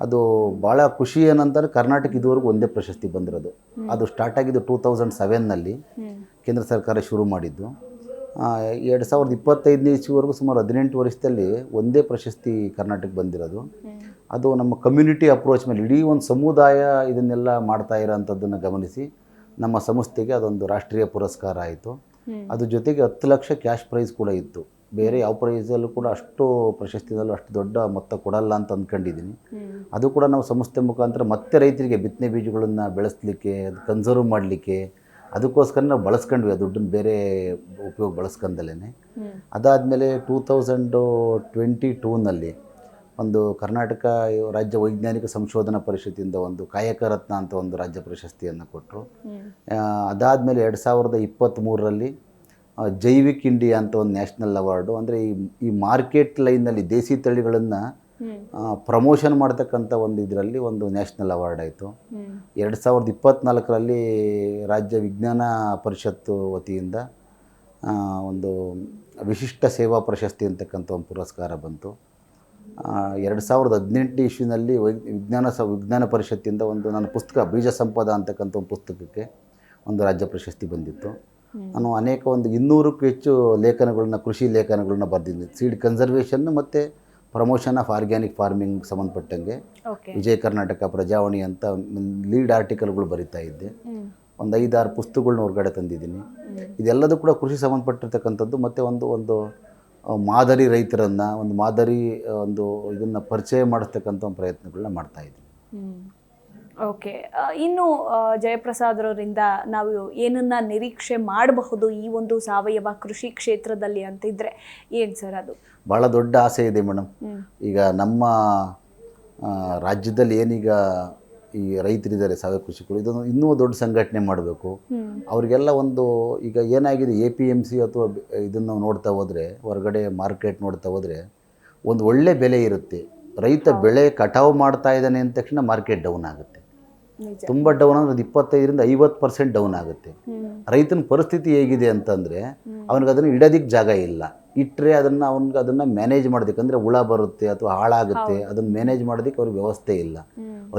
ಅದು ಭಾಳ ಖುಷಿ ಏನಂತಾರೆ, ಕರ್ನಾಟಕ ಇದುವರೆಗೂ ಒಂದೇ ಪ್ರಶಸ್ತಿ ಬಂದಿರೋದು. ಅದು ಸ್ಟಾರ್ಟ್ ಆಗಿದ್ದು 2007ನಲ್ಲಿ ಕೇಂದ್ರ ಸರ್ಕಾರ ಶುರು ಮಾಡಿದ್ದು. 2025ನೇ ಇಸ್ವಿವರೆಗೂ ಸುಮಾರು 18 ವರ್ಷದಲ್ಲಿ ಒಂದೇ ಪ್ರಶಸ್ತಿ ಕರ್ನಾಟಕಕ್ಕೆ ಬಂದಿರೋದು. ಅದು ನಮ್ಮ ಕಮ್ಯುನಿಟಿ ಅಪ್ರೋಚ್ ಮೇಲೆ ಇಡೀ ಒಂದು ಸಮುದಾಯ ಇದನ್ನೆಲ್ಲ ಮಾಡ್ತಾ ಇರೋಂಥದ್ದನ್ನು ಗಮನಿಸಿ ನಮ್ಮ ಸಂಸ್ಥೆಗೆ ಅದೊಂದು ರಾಷ್ಟ್ರೀಯ ಪುರಸ್ಕಾರ ಆಯಿತು. ಅದ್ರ ಜೊತೆಗೆ 10 ಲಕ್ಷ ಕ್ಯಾಶ್ ಪ್ರೈಸ್ ಕೂಡ ಇತ್ತು. ಬೇರೆ ಯಾವ ಪ್ರೈಸಲ್ಲೂ ಕೂಡ ಅಷ್ಟು ಪ್ರಶಸ್ತಿನಲ್ಲೂ ಅಷ್ಟು ದೊಡ್ಡ ಮೊತ್ತ ಕೊಡಲ್ಲ ಅಂತ ಅಂದ್ಕೊಂಡಿದ್ದೀನಿ. ಅದು ಕೂಡ ನಾವು ಸಂಸ್ಥೆ ಮುಖಾಂತರ ಮತ್ತೆ ರೈತರಿಗೆ ಬಿತ್ತನೆ ಬೀಜಗಳನ್ನು ಬೆಳೆಸಲಿಕ್ಕೆ, ಅದು ಕನ್ಸರ್ವ್ ಮಾಡಲಿಕ್ಕೆ, ಅದಕ್ಕೋಸ್ಕರ ನಾವು ಬಳಸ್ಕೊಂಡ್ವಿ ಆ ದುಡ್ಡನ್ನು ಬೇರೆ ಉಪಯೋಗ ಬಳಸ್ಕೊಂಡಲೇ. ಅದಾದಮೇಲೆ 2022ನಲ್ಲಿ ಒಂದು ಕರ್ನಾಟಕ ರಾಜ್ಯ ವೈಜ್ಞಾನಿಕ ಸಂಶೋಧನಾ ಪರಿಷತ್ತಿಂದ ಒಂದು ಕಾಯಕ ರತ್ನ ಅಂತ ಒಂದು ರಾಜ್ಯ ಪ್ರಶಸ್ತಿಯನ್ನು ಕೊಟ್ಟರು. ಅದಾದಮೇಲೆ 2023ರಲ್ಲಿ ಜೈವಿಕ್ ಇಂಡಿಯಾ ಅಂತ ಒಂದು ನ್ಯಾಷನಲ್ ಅವಾರ್ಡು, ಅಂದರೆ ಈ ಮಾರ್ಕೆಟ್ ಲೈನಲ್ಲಿ ದೇಸಿ ತಳಿಗಳನ್ನು ಪ್ರಮೋಷನ್ ಮಾಡ್ತಕ್ಕಂಥ ಒಂದು ಇದರಲ್ಲಿ ಒಂದು ನ್ಯಾಷನಲ್ ಅವಾರ್ಡ್ ಆಯಿತು. 2024ರಲ್ಲಿ ರಾಜ್ಯ ವಿಜ್ಞಾನ ಪರಿಷತ್ತು ವತಿಯಿಂದ ಒಂದು ವಿಶಿಷ್ಟ ಸೇವಾ ಪ್ರಶಸ್ತಿ ಅಂತಕ್ಕಂಥ ಒಂದು ಪುರಸ್ಕಾರ ಬಂತು. 2018 ಇಸ್ವಿನಲ್ಲಿ ವಿಜ್ಞಾನ ಪರಿಷತ್ತಿಂದ ಒಂದು ನನ್ನ ಪುಸ್ತಕ ಬೀಜ ಸಂಪದ ಅಂತಕ್ಕಂಥ ಒಂದು ಪುಸ್ತಕಕ್ಕೆ ಒಂದು ರಾಜ್ಯ ಪ್ರಶಸ್ತಿ ಬಂದಿತ್ತು. ನಾನು ಅನೇಕ ಒಂದು 200ಕ್ಕೂ ಹೆಚ್ಚು ಲೇಖನಗಳನ್ನ, ಕೃಷಿ ಲೇಖನಗಳನ್ನ ಬರೆದಿದ್ದೀನಿ. ಸೀಡ್ ಕನ್ಸರ್ವೇಷನ್ ಮತ್ತು ಪ್ರಮೋಷನ್ ಆಫ್ ಆರ್ಗ್ಯಾನಿಕ್ ಫಾರ್ಮಿಂಗ್ ಸಂಬಂಧಪಟ್ಟಂಗೆ ವಿಜಯ ಕರ್ನಾಟಕ, ಪ್ರಜಾವಾಣಿ ಅಂತ ಲೀಡ್ ಆರ್ಟಿಕಲ್ಗಳು ಬರಿತಾ ಇದ್ದೆ. ಒಂದು 5-6 ಪುಸ್ತಕಗಳನ್ನ ಹೊರಗಡೆ ತಂದಿದ್ದೀನಿ. ಇದೆಲ್ಲದೂ ಕೂಡ ಕೃಷಿ ಸಂಬಂಧಪಟ್ಟಿರ್ತಕ್ಕಂಥದ್ದು. ಮತ್ತು ಒಂದು ಮಾದರಿ ರೈತರನ್ನು, ಒಂದು ಮಾದರಿ ಇದನ್ನು ಪರಿಚಯ ಮಾಡಿಸ್ತಕ್ಕಂಥ ಒಂದು ಪ್ರಯತ್ನಗಳನ್ನ ಮಾಡ್ತಾಯಿದ್ದೀನಿ. ಓಕೆ, ಇನ್ನು ಜಯಪ್ರಸಾದ್ರವರಿಂದ ನಾವು ಏನನ್ನ ನಿರೀಕ್ಷೆ ಮಾಡಬಹುದು ಈ ಒಂದು ಸಾವಯವ ಕೃಷಿ ಕ್ಷೇತ್ರದಲ್ಲಿ ಅಂತಿದ್ರೆ ಏನು ಸರ್? ಅದು ಭಾಳ ದೊಡ್ಡ ಆಸೆ ಇದೆ ಮೇಡಮ್. ಈಗ ನಮ್ಮ ರಾಜ್ಯದಲ್ಲಿ ಏನೀಗ ಈ ರೈತರಿದ್ದಾರೆ ಸಾವಯವ ಕೃಷಿಕರು, ಇದನ್ನು ಇನ್ನೂ ದೊಡ್ಡ ಸಂಘಟನೆ ಮಾಡಬೇಕು. ಅವ್ರಿಗೆಲ್ಲ ಒಂದು ಈಗ ಏನಾಗಿದೆ APMC ಅಥವಾ ಇದನ್ನು ನಾವು ನೋಡ್ತಾ ಹೋದರೆ, ಹೊರಗಡೆ ಮಾರ್ಕೆಟ್ ನೋಡ್ತಾ ಹೋದರೆ ಒಂದು ಒಳ್ಳೆ ಬೆಲೆ ಇರುತ್ತೆ. ರೈತ ಬೆಳೆ ಕಟಾವು ಮಾಡ್ತಾ ಇದ್ದಾನೆ ಅಂದ ತಕ್ಷಣ ಮಾರ್ಕೆಟ್ ಡೌನ್ ಆಗುತ್ತೆ. ತುಂಬ ಡೌನ್ ಅಂದರೆ 25-50% ಡೌನ್ ಆಗುತ್ತೆ. ರೈತನ ಪರಿಸ್ಥಿತಿ ಹೇಗಿದೆ ಅಂತಂದರೆ ಅವನಿಗೆ ಅದನ್ನು ಇಡೋದಕ್ಕೆ ಜಾಗ ಇಲ್ಲ. ಇಟ್ಟರೆ ಅದನ್ನು ಮ್ಯಾನೇಜ್ ಮಾಡೋದಕ್ಕೆ, ಅಂದರೆ ಹುಳ ಬರುತ್ತೆ ಅಥವಾ ಹಾಳಾಗುತ್ತೆ, ಅದನ್ನು ಮ್ಯಾನೇಜ್ ಮಾಡೋದಕ್ಕೆ ಅವ್ರಿಗೆ ವ್ಯವಸ್ಥೆ ಇಲ್ಲ.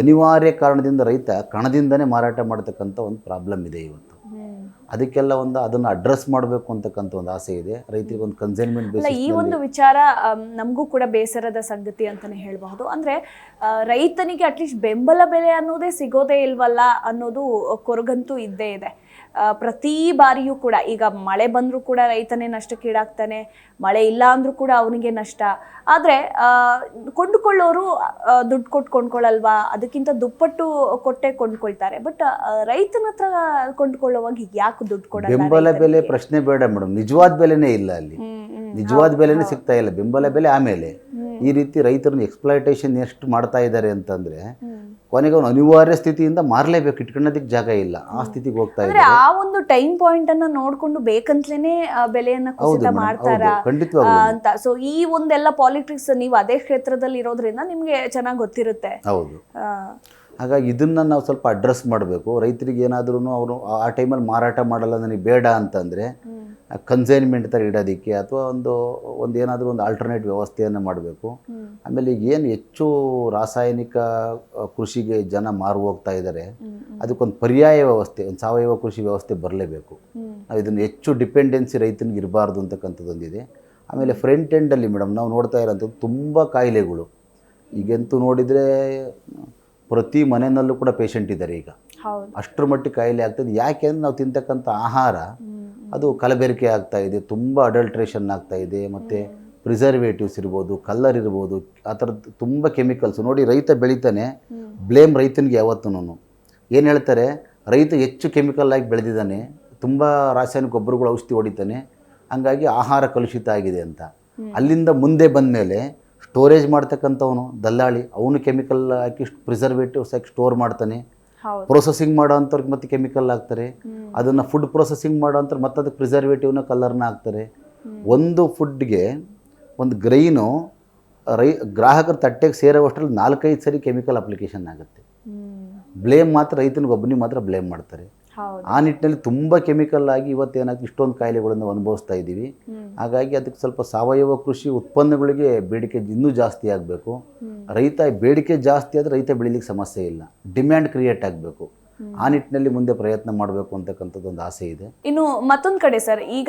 ಅನಿವಾರ್ಯ ಕಾರಣದಿಂದ ರೈತ ಕಣದಿಂದನೇ ಮಾರಾಟ ಮಾಡ್ತಕ್ಕಂಥ ಒಂದು ಪ್ರಾಬ್ಲಮ್ ಇದೆ ಇವತ್ತು. ಅದಕ್ಕೆಲ್ಲ ಅದನ್ನು ಅಡ್ರೆಸ್ ಮಾಡಬೇಕು ಅಂತಕ್ಕಂಥ ಒಂದು ಆಸೆ ಇದೆ ರೈತರಿಗೆ. ಒಂದು ಕನ್ಸೈನ್ಮೆಂಟ್ ಬೇಸಿಸ್ ಈ ಒಂದು ವಿಚಾರ ನಮಗೂ ಕೂಡ ಬೇಸರದ ಸಂಗತಿ ಅಂತಾನೆ ಹೇಳಬಹುದು. ಅಂದ್ರೆ ರೈತನಿಗೆ ಅಟ್ಲೀಸ್ಟ್ ಬೆಂಬಲ ಬೆಲೆ ಅನ್ನೋದೇ ಸಿಗೋದೇ ಇಲ್ವಲ್ಲ ಅನ್ನೋದು ಕೊರಗಂತೂ ಇದ್ದೇ ಇದೆ. ಪ್ರತಿ ಬಾರಿಯೂ ಕೂಡ ಈಗ ಮಳೆ ಬಂದರೂ ಕೂಡ ರೈತನೇ ನಷ್ಟಕ್ಕೀಡಾಗ್ತಾನೆ, ಮಳೆ ಇಲ್ಲ ಅಂದರೂ ಕೂಡ ಅವನಿಗೆ ನಷ್ಟ. ಆದರೆ ಕೊಂಡುಕೊಳ್ಳೋರು ದುಡ್ಡು ಕೊಟ್ಟು ಕೊಂಡ್ಕೊಳ್ಳಲ್ವಾ, ಅದಕ್ಕಿಂತ ದುಪ್ಪಟ್ಟು ಕೊಟ್ಟೆ ಕೊಂಡ್ಕೊಳ್ತಾರೆ. ಬಟ್ ರೈತನ ಹತ್ರ ಕೊಂಡ್ಕೊಳ್ಳುವಾಗ ಯಾಕೆ ದುಡ್ಡು ಕೊಡಲ್ಲ? ಬೆಂಬಲ ಬೆಲೆ ಪ್ರಶ್ನೆ ಬೇಡ ಮೇಡಮ್, ನಿಜವಾದ ಬೆಲೆನೇ ಇಲ್ಲ ಅಲ್ಲಿ. ನಿಜವಾದ ಬೆಲೆನೇ ಸಿಗ್ತಾ ಇಲ್ಲ. ಬೆಂಬಲ ಬೆಲೆ ಆಮೇಲೆ ಈ ರೀತಿ ರೈತರನ್ನ ಎಕ್ಸ್ಪ್ಲಾಯಿಟೇಷನ್ ಎಷ್ಟು ಮಾಡ್ತಾ ಇದ್ದಾರೆ ಅಂತಂದ್ರೆ ಕೊನೆಗೆ ಅವನು ಅನಿವಾರ್ಯ ಸ್ಥಿತಿಯಿಂದ ಮಾರಲೇಬೇಕು, ಇಟ್ಕೊಳ್ಳೋದಕ್ಕೆ ಜಾಗ ಇಲ್ಲ, ಆ ಸ್ಥಿತಿಗೆ ಹೋಗ್ತಾ ಇದ್ದಾರೆ. ಆ ಒಂದು ಟೈಮ್ ಪಾಯಿಂಟ್ ಅನ್ನ ನೋಡ್ಕೊಂಡು ಬೇಕಂತಲೇನೆ ಬೆಲೆಯನ್ನ ಕುಸಿತ ಮಾಡ್ತಾರ ಅಂತ. ಸೊ ಈ ಒಂದೆಲ್ಲ ಪಾಲಿಟಿಕ್ಸ್ ನೀವು ಅದೇ ಕ್ಷೇತ್ರದಲ್ಲಿ ಇರೋದ್ರಿಂದ ನಿಮ್ಗೆ ಚೆನ್ನಾಗಿ ಗೊತ್ತಿರುತ್ತೆ. ಹೌದು. ಹಾಗಾಗಿ ಇದನ್ನು ನಾವು ಸ್ವಲ್ಪ ಅಡ್ರೆಸ್ ಮಾಡಬೇಕು. ರೈತರಿಗೆ ಏನಾದ್ರೂ ಅವರು ಆ ಟೈಮಲ್ಲಿ ಮಾರಾಟ ಮಾಡಲ್ಲ ನನಗೆ ಬೇಡ ಅಂತಂದರೆ ಕನ್ಸೈನ್ಮೆಂಟ್ ಥರ ಇಡೋದಕ್ಕೆ ಅಥವಾ ಒಂದು ಏನಾದರೂ ಒಂದು ಆಲ್ಟರ್ನೇಟ್ ವ್ಯವಸ್ಥೆಯನ್ನು ಮಾಡಬೇಕು. ಆಮೇಲೆ ಈಗ ಏನು ಹೆಚ್ಚು ರಾಸಾಯನಿಕ ಕೃಷಿಗೆ ಜನ ಮಾರು ಹೋಗ್ತಾ ಇದ್ದಾರೆ, ಅದಕ್ಕೊಂದು ಪರ್ಯಾಯ ವ್ಯವಸ್ಥೆ, ಒಂದು ಸಾವಯವ ಕೃಷಿ ವ್ಯವಸ್ಥೆ ಬರಲೇಬೇಕು. ನಾವು ಇದನ್ನು ಹೆಚ್ಚು ಡಿಪೆಂಡೆನ್ಸಿ ರೈತನಿಗೆ ಇರಬಾರ್ದು ಅಂತಕ್ಕಂಥದ್ದೊಂದಿದೆ. ಆಮೇಲೆ ಫ್ರಂಟ್ ಎಂಡಲ್ಲಿ ಮೇಡಮ್ ನಾವು ನೋಡ್ತಾ ಇರೋಂಥದ್ದು ತುಂಬ ಕಾಯಿಲೆಗಳು. ಈಗಂತೂ ನೋಡಿದರೆ ಪ್ರತಿ ಮನೆಯಲ್ಲೂ ಕೂಡ ಪೇಷಂಟ್ ಇದ್ದಾರೆ ಈಗ. ಅಷ್ಟರ ಮಟ್ಟಿಗೆ ಕಾಯಿಲೆ ಆಗ್ತದೆ. ಯಾಕೆ ಅಂದರೆ ನಾವು ತಿಂತಕ್ಕಂಥ ಆಹಾರ ಅದು ಕಲಬೆರಕೆ ಆಗ್ತಾ ಇದೆ, ತುಂಬ ಅಡಲ್ಟ್ರೇಷನ್ ಆಗ್ತಾ ಇದೆ, ಮತ್ತು ಪ್ರಿಸರ್ವೇಟಿವ್ಸ್ ಇರ್ಬೋದು, ಕಲ್ಲರ್ ಇರ್ಬೋದು, ಆ ಥರದ್ದು ತುಂಬ ಕೆಮಿಕಲ್ಸ್. ನೋಡಿ ರೈತ ಬೆಳಿತಾನೆ, ಬ್ಲೇಮ್ ರೈತನಿಗೆ ಯಾವತ್ತೂ. ಏನು ಹೇಳ್ತಾರೆ, ರೈತ ಹೆಚ್ಚು ಕೆಮಿಕಲ್ ಆಗಿ ಬೆಳೆದಿದ್ದಾನೆ, ತುಂಬ ರಾಸಾಯನಿಕ ಗೊಬ್ಬರಗಳು ಔಷಧಿ ಹೊಡಿತಾನೆ, ಹಂಗಾಗಿ ಆಹಾರ ಕಲುಷಿತ ಆಗಿದೆ ಅಂತ. ಅಲ್ಲಿಂದ ಮುಂದೆ ಬಂದ ಮೇಲೆ ಸ್ಟೋರೇಜ್ ಮಾಡ್ತಕ್ಕಂಥವನು ದಲ್ಲಾಳಿ, ಅವನು ಕೆಮಿಕಲ್ ಹಾಕಿ ಪ್ರಿಸರ್ವೇಟಿವ್ಸ್ ಹಾಕಿ ಸ್ಟೋರ್ ಮಾಡ್ತಾನೆ. ಪ್ರೊಸೆಸಿಂಗ್ ಮಾಡೋ ಅಂಥವ್ರಿಗೆ ಮತ್ತೆ ಕೆಮಿಕಲ್ ಹಾಕ್ತಾರೆ. ಅದನ್ನು ಫುಡ್ ಪ್ರೊಸೆಸಿಂಗ್ ಮಾಡೋ ಅಂಥವ್ರು ಮತ್ತೆ ಅದಕ್ಕೆ ಪ್ರಿಸರ್ವೇಟಿವ್ನ ಕಲರ್ನ ಹಾಕ್ತಾರೆ. ಒಂದು ಫುಡ್ಗೆ ಒಂದು ಗ್ರೈನು ಗ್ರಾಹಕರ ತಟ್ಟೆಗೆ ಸೇರೋವಷ್ಟರಲ್ಲಿ 4-5 ಸರಿ ಕೆಮಿಕಲ್ ಅಪ್ಲಿಕೇಶನ್ ಆಗುತ್ತೆ. ಬ್ಲೇಮ್ ಮಾತ್ರ ರೈತನಿಗೊಬ್ಬನಿಗೆ ಮಾತ್ರ ಬ್ಲೇಮ್ ಮಾಡ್ತಾರೆ. ಆ ನಿಟ್ಟಿನಲ್ಲಿ ತುಂಬ ಕೆಮಿಕಲ್ ಆಗಿ ಇವತ್ತೇನಾಗ್ತದೆ ಇಷ್ಟೊಂದು ಕಾಯಿಲೆಗಳನ್ನು ಅನುಭವಿಸ್ತಾ ಇದ್ದೀವಿ. ಹಾಗಾಗಿ ಅದಕ್ಕೆ ಸ್ವಲ್ಪ ಸಾವಯವ ಕೃಷಿ ಉತ್ಪನ್ನಗಳಿಗೆ ಬೇಡಿಕೆ ಇನ್ನೂ ಜಾಸ್ತಿ ಆಗಬೇಕು. ರೈತ ಬೇಡಿಕೆ ಜಾಸ್ತಿ ಆದರೆ ರೈತ ಬೆಳೀಲಿಕ್ಕೆ ಸಮಸ್ಯೆ ಇಲ್ಲ, ಡಿಮ್ಯಾಂಡ್ ಕ್ರಿಯೇಟ್ ಆಗಬೇಕು. ಆ ನಿಟ್ಟಿನಲ್ಲಿ ಮುಂದೆ ಪ್ರಯತ್ನ ಮಾಡಬೇಕು ಅಂತಕ್ಕಂಥದ್ದು ಒಂದು ಆಸೆ ಇದೆ. ಇನ್ನು ಮತ್ತೊಂದು ಕಡೆ ಸರ್, ಈಗ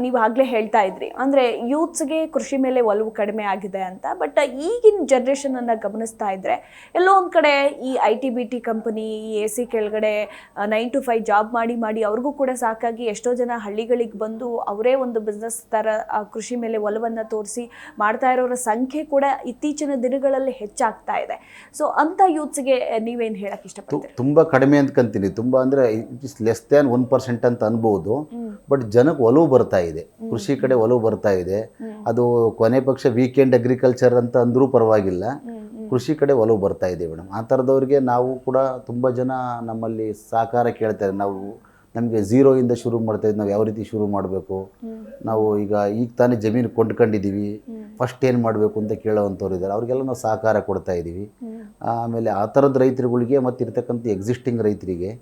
ನೀವು ಆಗ್ಲೇ ಹೇಳ್ತಾ ಇದ್ರಿ ಅಂದ್ರೆ ಯೂತ್ಸ್ಗೆ ಕೃಷಿ ಮೇಲೆ ಒಲವು ಕಡಿಮೆ ಆಗಿದೆ ಅಂತ. ಬಟ್ ಈಗಿನ ಜನರೇಷನ್ ಅನ್ನ ಗಮನಿಸ್ತಾ ಇದ್ರೆ ಎಲ್ಲೋ ಒಂದ್ ಕಡೆ ಈ IT-BT ಕಂಪನಿ, ಈ AC ಕೆಳಗಡೆ 9 to 5 ಜಾಬ್ ಮಾಡಿ ಅವ್ರಿಗೂ ಕೂಡ ಸಾಕಾಗಿ ಎಷ್ಟೋ ಜನ ಹಳ್ಳಿಗಳಿಗೆ ಬಂದು ಅವರೇ ಒಂದು ಬಿಸ್ನೆಸ್ ತರ ಕೃಷಿ ಮೇಲೆ ಒಲವನ್ನ ತೋರಿಸಿ ಮಾಡ್ತಾ ಇರೋರ ಸಂಖ್ಯೆ ಕೂಡ ಇತ್ತೀಚಿನ ದಿನಗಳಲ್ಲಿ ಹೆಚ್ಚಾಗ್ತಾ ಇದೆ. ಸೊ ಅಂತ ಯೂತ್ಸ್ಗೆ ನೀವೇನು ಹೇಳಕ್ ಇಷ್ಟಪಡ್ತೀರಿ? ತುಂಬ ಕಡಿಮೆ ಅಂದ್ಕೊಂತೀನಿ. ತುಂಬ ಅಂದರೆ ಇಟ್ ಇಸ್ ಲೆಸ್ ದ್ಯಾನ್ 1% ಅಂತ ಅನ್ಬೋದು. ಬಟ್ ಜನಕ್ಕೆ ಒಲವು ಬರ್ತಾ ಇದೆ, ಕೃಷಿ ಕಡೆ ಒಲವು ಬರ್ತಾ ಇದೆ. ಅದು ಕೊನೆ ಪಕ್ಷ ವೀಕೆಂಡ್ ಅಗ್ರಿಕಲ್ಚರ್ ಅಂತ ಅಂದ್ರೂ ಪರವಾಗಿಲ್ಲ, ಕೃಷಿ ಕಡೆ ಒಲವು ಬರ್ತಾ ಇದೆ ಮೇಡಮ್. ಆ ಥರದವ್ರಿಗೆ ನಾವು ಕೂಡ ತುಂಬ ಜನ ನಮ್ಮಲ್ಲಿ ಸಹಕಾರ ಕೇಳ್ತಾರೆ. ನಮಗೆ ಝೀರೋಯಿಂದ ಶುರು ಮಾಡ್ತಾ ಇದ್ದೀವಿ, ನಾವು ಯಾವ ರೀತಿ ಶುರು ಮಾಡಬೇಕು, ನಾವು ಈಗ ತಾನೇ ಜಮೀನು ಕೊಂಡ್ಕೊಂಡಿದ್ದೀವಿ, ಫಸ್ಟ್ ಏನು ಮಾಡಬೇಕು ಅಂತ ಕೇಳೋವಂಥವ್ರು ಇದ್ದಾರೆ. ಅವ್ರಿಗೆಲ್ಲ ನಾವು ಸಹಕಾರ ಕೊಡ್ತಾ ಇದ್ದೀವಿ. ಆಮೇಲೆ ಆ ಥರದ ರೈತರುಗಳಿಗೆ ಮತ್ತು ಇರ್ತಕ್ಕಂಥ ಎಕ್ಸಿಸ್ಟಿಂಗ್ ರೈತರಿಗೆ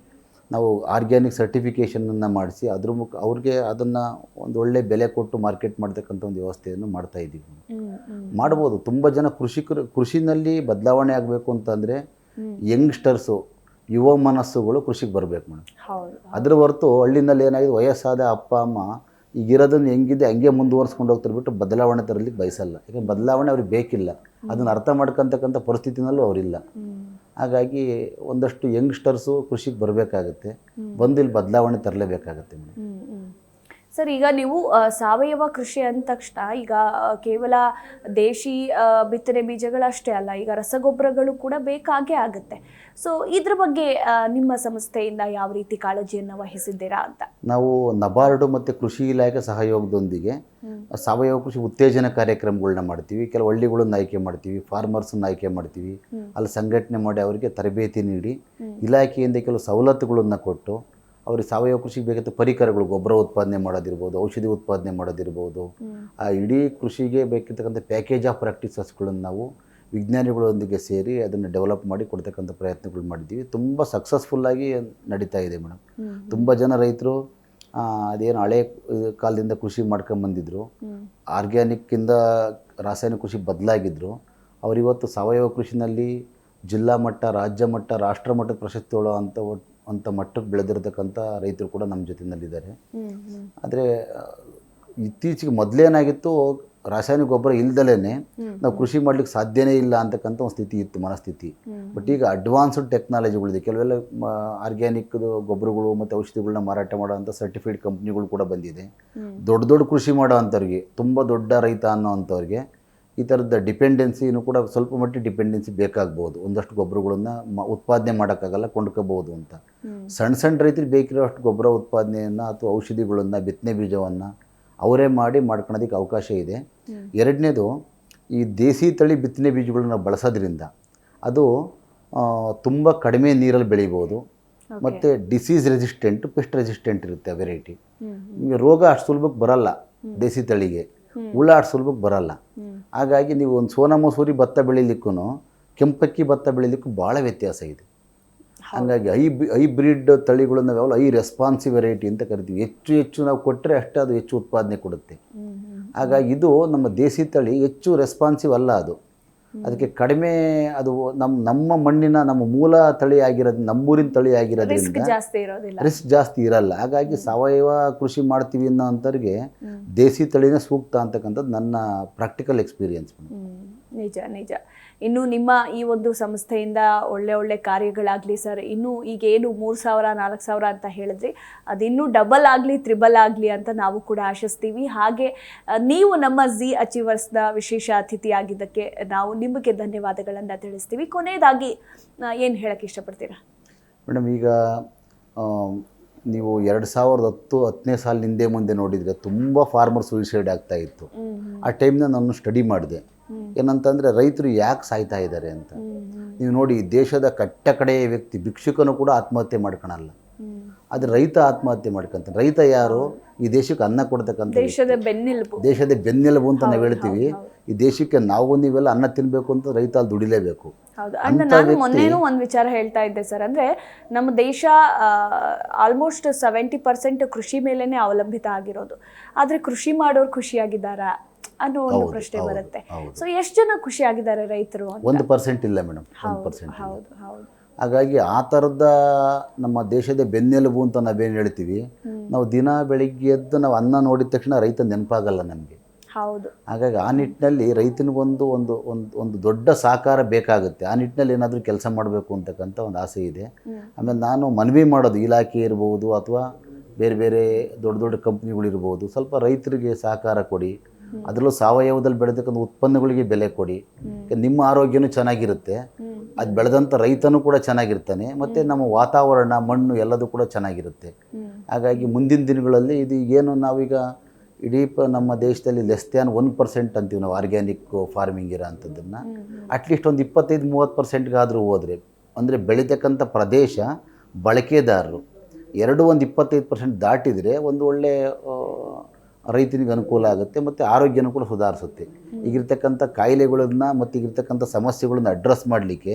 ನಾವು ಆರ್ಗ್ಯಾನಿಕ್ ಸರ್ಟಿಫಿಕೇಷನನ್ನು ಮಾಡಿಸಿ ಅವ್ರಿಗೆ ಅದನ್ನು ಒಂದು ಒಳ್ಳೆ ಬೆಲೆ ಕೊಟ್ಟು ಮಾರ್ಕೆಟ್ ಮಾಡ್ತಕ್ಕಂಥ ಒಂದು ವ್ಯವಸ್ಥೆಯನ್ನು ಮಾಡ್ತಾ ಇದ್ದೀವಿ. ಮಾಡ್ಬೋದು. ತುಂಬ ಜನ ಕೃಷಿನಲ್ಲಿ ಬದಲಾವಣೆ ಆಗಬೇಕು ಅಂತಂದರೆ ಯಂಗ್ಸ್ಟರ್ಸು, ಯುವ ಮನಸ್ಸುಗಳು ಕೃಷಿಗೆ ಬರಬೇಕು ಮೇಡಮ್. ಅದ್ರ ಹೊರತು ಹಳ್ಳಿನಲ್ಲಿ ಏನಾಗಿದೆ, ವಯಸ್ಸಾದ ಅಪ್ಪ ಅಮ್ಮ ಈಗಿರೋದನ್ನು ಹೆಂಗಿದೆ ಹಂಗೆ ಮುಂದುವರ್ಸ್ಕೊಂಡು ಹೋಗ್ತಾರೆ ಬಿಟ್ಟು ಬದಲಾವಣೆ ತರಲಿಕ್ಕೆ ಬಯಸಲ್ಲ. ಯಾಕಂದ್ರೆ ಬದಲಾವಣೆ ಅವ್ರಿಗೆ ಬೇಕಿಲ್ಲ, ಅದನ್ನು ಅರ್ಥ ಮಾಡ್ಕೊತಕ್ಕಂಥ ಪರಿಸ್ಥಿತಿನಲ್ಲೂ ಅವರಿಲ್ಲ. ಹಾಗಾಗಿ ಒಂದಷ್ಟು ಯಂಗ್ಸ್ಟರ್ಸು ಕೃಷಿಗೆ ಬರಬೇಕಾಗತ್ತೆ, ಬಂದು ಇಲ್ಲಿ ಬದಲಾವಣೆ ತರಲೇಬೇಕಾಗತ್ತೆ ಮೇಡಮ್. ಸರ್, ಈಗ ನೀವು ಸಾವಯವ ಕೃಷಿ ಅಂದ ತಕ್ಷಣ ಈಗ ಕೇವಲ ದೇಶಿ ಬಿತ್ತನೆ ಬೀಜಗಳಷ್ಟೇ ಅಲ್ಲ, ಈಗ ರಸಗೊಬ್ಬರಗಳು ಕೂಡ ಬೇಕಾಗೇ ಆಗುತ್ತೆ. ಸೊ ಇದ್ರ ಬಗ್ಗೆ ನಿಮ್ಮ ಸಂಸ್ಥೆಯಿಂದ ಯಾವ ರೀತಿ ಕಾಳಜಿಯನ್ನು ವಹಿಸಿದ್ದೀರಾ ಅಂತ? ನಾವು ನಬಾರ್ಡು ಮತ್ತು ಕೃಷಿ ಇಲಾಖೆ ಸಹಯೋಗದೊಂದಿಗೆ ಸಾವಯವ ಕೃಷಿ ಉತ್ತೇಜನ ಕಾರ್ಯಕ್ರಮಗಳನ್ನ ಮಾಡ್ತೀವಿ. ಕೆಲವು ಹಳ್ಳಿಗಳನ್ನ ಆಯ್ಕೆ ಮಾಡ್ತೀವಿ, ಫಾರ್ಮರ್ಸನ್ನ ಆಯ್ಕೆ ಮಾಡ್ತೀವಿ, ಅಲ್ಲಿ ಸಂಘಟನೆ ಮಾಡಿ ಅವರಿಗೆ ತರಬೇತಿ ನೀಡಿ ಇಲಾಖೆಯಿಂದ ಕೆಲವು ಸವಲತ್ತುಗಳನ್ನು ಕೊಟ್ಟು ಅವ್ರಿಗೆ ಸಾವಯವ ಕೃಷಿಗೆ ಬೇಕಾದ ಪರಿಕರಗಳು, ಗೊಬ್ಬರ ಉತ್ಪಾದನೆ ಮಾಡೋದಿರ್ಬೋದು, ಔಷಧಿ ಉತ್ಪಾದನೆ ಮಾಡೋದಿರ್ಬೋದು, ಆ ಇಡೀ ಕೃಷಿಗೆ ಬೇಕಿರ್ತಕ್ಕಂಥ ಪ್ಯಾಕೇಜ್ ಆಫ್ ಪ್ರಾಕ್ಟೀಸಸ್ಗಳನ್ನು ನಾವು ವಿಜ್ಞಾನಿಗಳೊಂದಿಗೆ ಸೇರಿ ಅದನ್ನು ಡೆವಲಪ್ ಮಾಡಿ ಕೊಡ್ತಕ್ಕಂಥ ಪ್ರಯತ್ನಗಳು ಮಾಡಿದ್ದೀವಿ. ತುಂಬ ಸಕ್ಸಸ್ಫುಲ್ಲಾಗಿ ನಡೀತಾ ಇದೆ ಮೇಡಮ್. ತುಂಬ ಜನ ರೈತರು ಅದೇನು ಹಳೆ ಕಾಲದಿಂದ ಕೃಷಿ ಮಾಡ್ಕೊಂಬಂದಿದ್ರು, ಆರ್ಗ್ಯಾನಿಕ್ಕಿಂದ ರಾಸಾಯನಿಕ ಕೃಷಿ ಬದಲಾಗಿದ್ದರು. ಅವರಿವತ್ತು ಸಾವಯವ ಕೃಷಿನಲ್ಲಿ ಜಿಲ್ಲಾ ಮಟ್ಟ, ರಾಜ್ಯ ಮಟ್ಟ, ರಾಷ್ಟ್ರ ಮಟ್ಟದ ಪ್ರಶಸ್ತಿ ಅಂತ ಮಟ್ಟಕ್ಕೆ ಬೆಳೆದಿರತಕ್ಕಂಥ ರೈತರು ಕೂಡ ನಮ್ಮ ಜೊತೆಯಲ್ಲಿದ್ದಾರೆ. ಆದರೆ ಇತ್ತೀಚೆಗೆ ಮೊದಲೇನಾಗಿತ್ತು, ರಾಸಾಯನಿಕ ಗೊಬ್ಬರ ಇಲ್ದಲೇ ನಾವು ಕೃಷಿ ಮಾಡ್ಲಿಕ್ಕೆ ಸಾಧ್ಯನೇ ಇಲ್ಲ ಅಂತಕ್ಕಂಥ ಒಂದು ಸ್ಥಿತಿ ಇತ್ತು, ಮನಸ್ಥಿತಿ. ಬಟ್ ಈಗ ಅಡ್ವಾನ್ಸ್ಡ್ ಟೆಕ್ನಾಲಜಿಗಳಿದೆ. ಕೆಲವೆಲ್ಲ ಆರ್ಗ್ಯಾನಿಕ್ ಗೊಬ್ಬರಗಳು ಮತ್ತು ಔಷಧಿಗಳನ್ನ ಮಾರಾಟ ಮಾಡೋವಂಥ ಸರ್ಟಿಫೈಡ್ ಕಂಪ್ನಿಗಳು ಕೂಡ ಬಂದಿದೆ. ದೊಡ್ಡ ದೊಡ್ಡ ಕೃಷಿ ಮಾಡೋ ಅಂಥವ್ರಿಗೆ, ತುಂಬ ದೊಡ್ಡ ರೈತ ಅನ್ನೋ ಅಂಥವ್ರಿಗೆ ಈ ಥರದ ಡಿಪೆಂಡೆನ್ಸಿನೂ ಕೂಡ ಸ್ವಲ್ಪ ಮಟ್ಟಿಗೆ ಡಿಪೆಂಡೆನ್ಸಿ ಬೇಕಾಗ್ಬೋದು. ಒಂದಷ್ಟು ಗೊಬ್ಬರಗಳನ್ನು ಉತ್ಪಾದನೆ ಮಾಡೋಕ್ಕಾಗಲ್ಲ, ಕೊಂಡ್ಕೋಬೋದು ಅಂತ. ಸಣ್ಣ ರೈತರಿಗೆ ಬೇಕಿರೋ ಅಷ್ಟು ಗೊಬ್ಬರ ಉತ್ಪಾದನೆಯನ್ನು ಅಥವಾ ಔಷಧಿಗಳನ್ನು, ಬಿತ್ತನೆ ಬೀಜವನ್ನು ಅವರೇ ಮಾಡ್ಕೊಳೋದಕ್ಕೆ ಅವಕಾಶ ಇದೆ. ಎರಡನೇದು, ಈ ದೇಸಿ ತಳಿ ಬಿತ್ತನೆ ಬೀಜಗಳನ್ನ ಬಳಸೋದ್ರಿಂದ ಅದು ತುಂಬ ಕಡಿಮೆ ನೀರಲ್ಲಿ ಬೆಳಿಬೋದು ಮತ್ತು ಡಿಸೀಸ್ ರೆಸಿಸ್ಟೆಂಟ್, ಪೆಸ್ಟ್ ರೆಸಿಸ್ಟೆಂಟ್ ಇರುತ್ತೆ ಆ ವೆರೈಟಿ. ನಿಮಗೆ ರೋಗ ಅಷ್ಟು ಸುಲಭಕ್ಕೆ ಬರಲ್ಲ ದೇಸಿ ತಳಿಗೆ, ಹುಳ ಅಷ್ಟು ಸುಲಭಕ್ಕೆ ಬರಲ್ಲ. ಹಾಗಾಗಿ ನೀವು ಒಂದು ಸೋನಾ ಮಸೂರಿ ಭತ್ತ ಬೆಳಿಲಿಕ್ಕೂ ಕೆಂಪಕ್ಕಿ ಭತ್ತ ಬೆಳಿಲಿಕ್ಕೂ ಭಾಳ ವ್ಯತ್ಯಾಸ ಇದೆ. ಹಾಗಾಗಿ ಹೈಬ್ರಿಡ್ ತಳಿಗಳನ್ನು ನಾವೆಲ್ಲ ರೆಸ್ಪಾನ್ಸಿವ್ ವೆರೈಟಿ ಅಂತ ಕರಿತೀವಿ. ಹೆಚ್ಚು ನಾವು ಕೊಟ್ಟರೆ ಅಷ್ಟೇ ಅದು ಹೆಚ್ಚು ಉತ್ಪಾದನೆ ಕೊಡುತ್ತೆ. ಹಾಗಾಗಿ ಇದು ನಮ್ಮ ದೇಸಿ ತಳಿ ಹೆಚ್ಚು ರೆಸ್ಪಾನ್ಸಿವ್ ಅಲ್ಲ. ಅದಕ್ಕೆ ಕಡಿಮೆ, ಅದು ನಮ್ಮ ಮಣ್ಣಿನ, ನಮ್ಮ ಮೂಲ ತಳಿ ಆಗಿರೋದು, ನಮ್ಮೂರಿನ ತಳಿ ಆಗಿರೋದ್ರಿಂದ ರಿಸ್ಕ್ ಜಾಸ್ತಿ ಇರಲ್ಲ. ಹಾಗಾಗಿ ಸಾವಯವ ಕೃಷಿ ಮಾಡ್ತೀವಿ ಅನ್ನೋ ಅಂಥವ್ರಿಗೆ ದೇಸಿ ತಳಿನೇ ಸೂಕ್ತ ಅಂತಕ್ಕಂಥದ್ದು ನನ್ನ ಪ್ರಾಕ್ಟಿಕಲ್ ಎಕ್ಸ್ಪೀರಿಯನ್ಸ್. ನಿಜ. ಇನ್ನು ನಿಮ್ಮ ಈ ಒಂದು ಸಂಸ್ಥೆಯಿಂದ ಒಳ್ಳೆ ಕಾರ್ಯಗಳಾಗಲಿ ಸರ್, ಇನ್ನೂ ಈಗೇನು 3,000 4,000 ಅಂತ ಹೇಳಿದ್ರಿ, ಅದಿನ್ನೂ ಡಬಲ್ ಆಗಲಿ, ತ್ರಿಬಲ್ ಆಗಲಿ ಅಂತ ನಾವು ಕೂಡ ಆಶಿಸ್ತೀವಿ. ಹಾಗೆ ನೀವು ನಮ್ಮ ಝೀ ಅಚೀವರ್ಸ್ನ ವಿಶೇಷ ಅತಿಥಿಯಾಗಿದ್ದಕ್ಕೆ ನಾವು ನಿಮಗೆ ಧನ್ಯವಾದಗಳನ್ನು ತಿಳಿಸ್ತೀವಿ. ಕೊನೆಯದಾಗಿ ಏನು ಹೇಳಕ್ಕೆ ಇಷ್ಟಪಡ್ತೀರಾ ಮೇಡಮ್? ಈಗ ನೀವು 2010ನೇ ಸಾಲಿನ ಹಿಂದೆ ಮುಂದೆ ನೋಡಿದರೆ ತುಂಬ ಫಾರ್ಮರ್ ಸೂಸೈಡ್ ಆಗ್ತಾ ಇತ್ತು. ಆ ಟೈಮ್ನ ನಾನು ಸ್ಟಡಿ ಮಾಡಿದೆ. ಏನಂತಂದರೆ ರೈತರು ಯಾಕೆ ಸಾಯ್ತಾ ಇದ್ದಾರೆ ಅಂತ. ನೀವು ನೋಡಿ, ದೇಶದ ಕಡೆಯ ವ್ಯಕ್ತಿ ಭಿಕ್ಷುಕನು ಕೂಡ ಆತ್ಮಹತ್ಯೆ ಮಾಡ್ಕೊಳಲ್ಲ, ಆದರೆ ರೈತ ಆತ್ಮಹತ್ಯೆ ಮಾಡ್ಕೊಂತಾನೆ. ರೈತ ಯಾರು? ಈ ದೇಶಕ್ಕೆ ಅನ್ನ ಕೊಡ್ತಕ್ಕಂಥ, ದೇಶದ ಬೆನ್ನೆಲುಬು ಅಂತ ನಾವು ಹೇಳ್ತೀವಿ. ಈ ದೇಶಕ್ಕೆ ನೀವೆಲ್ಲ ಅನ್ನ ತಿನ್ನಬೇಕು ಅಂತ ರೈತ ಅಲ್ಲಿ ದುಡಿಲೇಬೇಕು. ಹೌದು. ಅಂದ್ರೆ ನಾನು ಮೊನ್ನೆನೂ ಒಂದು ವಿಚಾರ ಹೇಳ್ತಾ ಇದ್ದೆ ಸರ್, ಅಂದ್ರೆ ನಮ್ಮ ದೇಶ ಆಲ್ಮೋಸ್ಟ್ 70% ಕೃಷಿ ಮೇಲೇನೆ ಅವಲಂಬಿತ ಆಗಿರೋದು. ಆದ್ರೆ ಕೃಷಿ ಮಾಡೋರು ಖುಷಿಯಾಗಿದ್ದಾರಾ ಅನ್ನೋ ಒಂದು ಪ್ರಶ್ನೆ ಬರುತ್ತೆ. ಸೊ ಎಷ್ಟು ಜನ ಖುಷಿಯಾಗಿದ್ದಾರೆ ರೈತರು? 1% ಇಲ್ಲ ಮೇಡಮ್, 1%. ಹೌದು. ಹಾಗಾಗಿ ಆ ಥರದ ನಮ್ಮ ದೇಶದ ಬೆನ್ನೆಲುಬು ಅಂತ ನಾವೇನು ಹೇಳ್ತೀವಿ, ನಾವು ದಿನ ಬೆಳಿಗ್ಗೆ ಎದ್ದು ನಾವು ಅನ್ನ ನೋಡಿದ ತಕ್ಷಣ ರೈತ ನೆನಪಾಗಲ್ಲ ನಮಗೆ. ಹೌದು. ಹಾಗಾಗಿ ಆ ನಿಟ್ಟಿನಲ್ಲಿ ರೈತನಿಗೊಂದು ಒಂದು ಒಂದು ಒಂದು ದೊಡ್ಡ ಸಹಕಾರ ಬೇಕಾಗುತ್ತೆ. ಆ ನಿಟ್ಟಿನಲ್ಲಿ ಏನಾದರೂ ಕೆಲಸ ಮಾಡಬೇಕು ಅಂತಕ್ಕಂಥ ಒಂದು ಆಸೆ ಇದೆ. ಆಮೇಲೆ ನಾನು ಮನವಿ ಮಾಡೋದು, ಇಲಾಖೆ ಇರ್ಬೋದು ಅಥವಾ ಬೇರೆ ದೊಡ್ಡ ಕಂಪ್ನಿಗಳಿರ್ಬೋದು, ಸ್ವಲ್ಪ ರೈತರಿಗೆ ಸಹಕಾರ ಕೊಡಿ. ಅದರಲ್ಲೂ ಸಾವಯವದಲ್ಲಿ ಬೆಳೆದಕ್ಕಂಥ ಉತ್ಪನ್ನಗಳಿಗೆ ಬೆಲೆ ಕೊಡಿ. ನಿಮ್ಮ ಆರೋಗ್ಯನೂ ಚೆನ್ನಾಗಿರುತ್ತೆ, ಅದು ಬೆಳೆದಂಥ ರೈತನೂ ಕೂಡ ಚೆನ್ನಾಗಿರ್ತಾನೆ, ಮತ್ತು ನಮ್ಮ ವಾತಾವರಣ, ಮಣ್ಣು ಎಲ್ಲದೂ ಕೂಡ ಚೆನ್ನಾಗಿರುತ್ತೆ. ಹಾಗಾಗಿ ಮುಂದಿನ ದಿನಗಳಲ್ಲಿ ಇದು ಏನು ನಾವೀಗ ಇಡೀ ನಮ್ಮ ದೇಶದಲ್ಲಿ ಲೆಸ್ ದ್ಯಾನ್ 1% ಅಂತೀವಿ ನಾವು ಆರ್ಗ್ಯಾನಿಕ್ ಫಾರ್ಮಿಂಗ್ ಇರೋ ಅಂಥದ್ದನ್ನು. ಅಟ್ಲೀಸ್ಟ್ ಒಂದು 25-30%ಗಾದರೂ ಹೋದರೆ, ಅಂದರೆ ಬೆಳೀತಕ್ಕಂಥ ಪ್ರದೇಶ, ಬಳಕೆದಾರರು ಎರಡು ಒಂದು 25% ದಾಟಿದರೆ ಒಂದು ಒಳ್ಳೆ ರೈತನಿಗೆ ಅನುಕೂಲ ಆಗುತ್ತೆ ಮತ್ತು ಆರೋಗ್ಯನೂ ಕೂಡ ಸುಧಾರಿಸುತ್ತೆ. ಈಗಿರ್ತಕ್ಕಂಥ ಕಾಯಿಲೆಗಳನ್ನು ಮತ್ತು ಈಗಿರ್ತಕ್ಕಂಥ ಸಮಸ್ಯೆಗಳನ್ನು ಅಡ್ರೆಸ್ ಮಾಡಲಿಕ್ಕೆ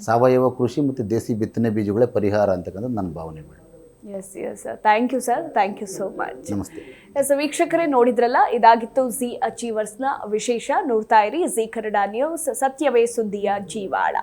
ಸಾವಯವ ಕೃಷಿ ಮತ್ತು ದೇಸಿ ಬಿತ್ತನೆ ಬೀಜಗಳೇ ಪರಿಹಾರ ಅಂತಕ್ಕಂಥದ್ದು ನನ್ನ ಭಾವನೆ. Yes thank you sir, thank you so much. ನಮಸ್ತೆ. ವೀಕ್ಷಕರೇ, ನೋಡಿದ್ರಲ್ಲ, ಇದಾಗಿತ್ತು ಝೀ ಅಚೀವರ್ಸ್ನ ವಿಶೇಷ. ನೋಡ್ತಾ ಇರಿ ಝೀ ಕನ್ನಡ ನ್ಯೂಸ್, ಸತ್ಯವೇ ಸುದ್ದಿಯ ಜೀವಾಳ.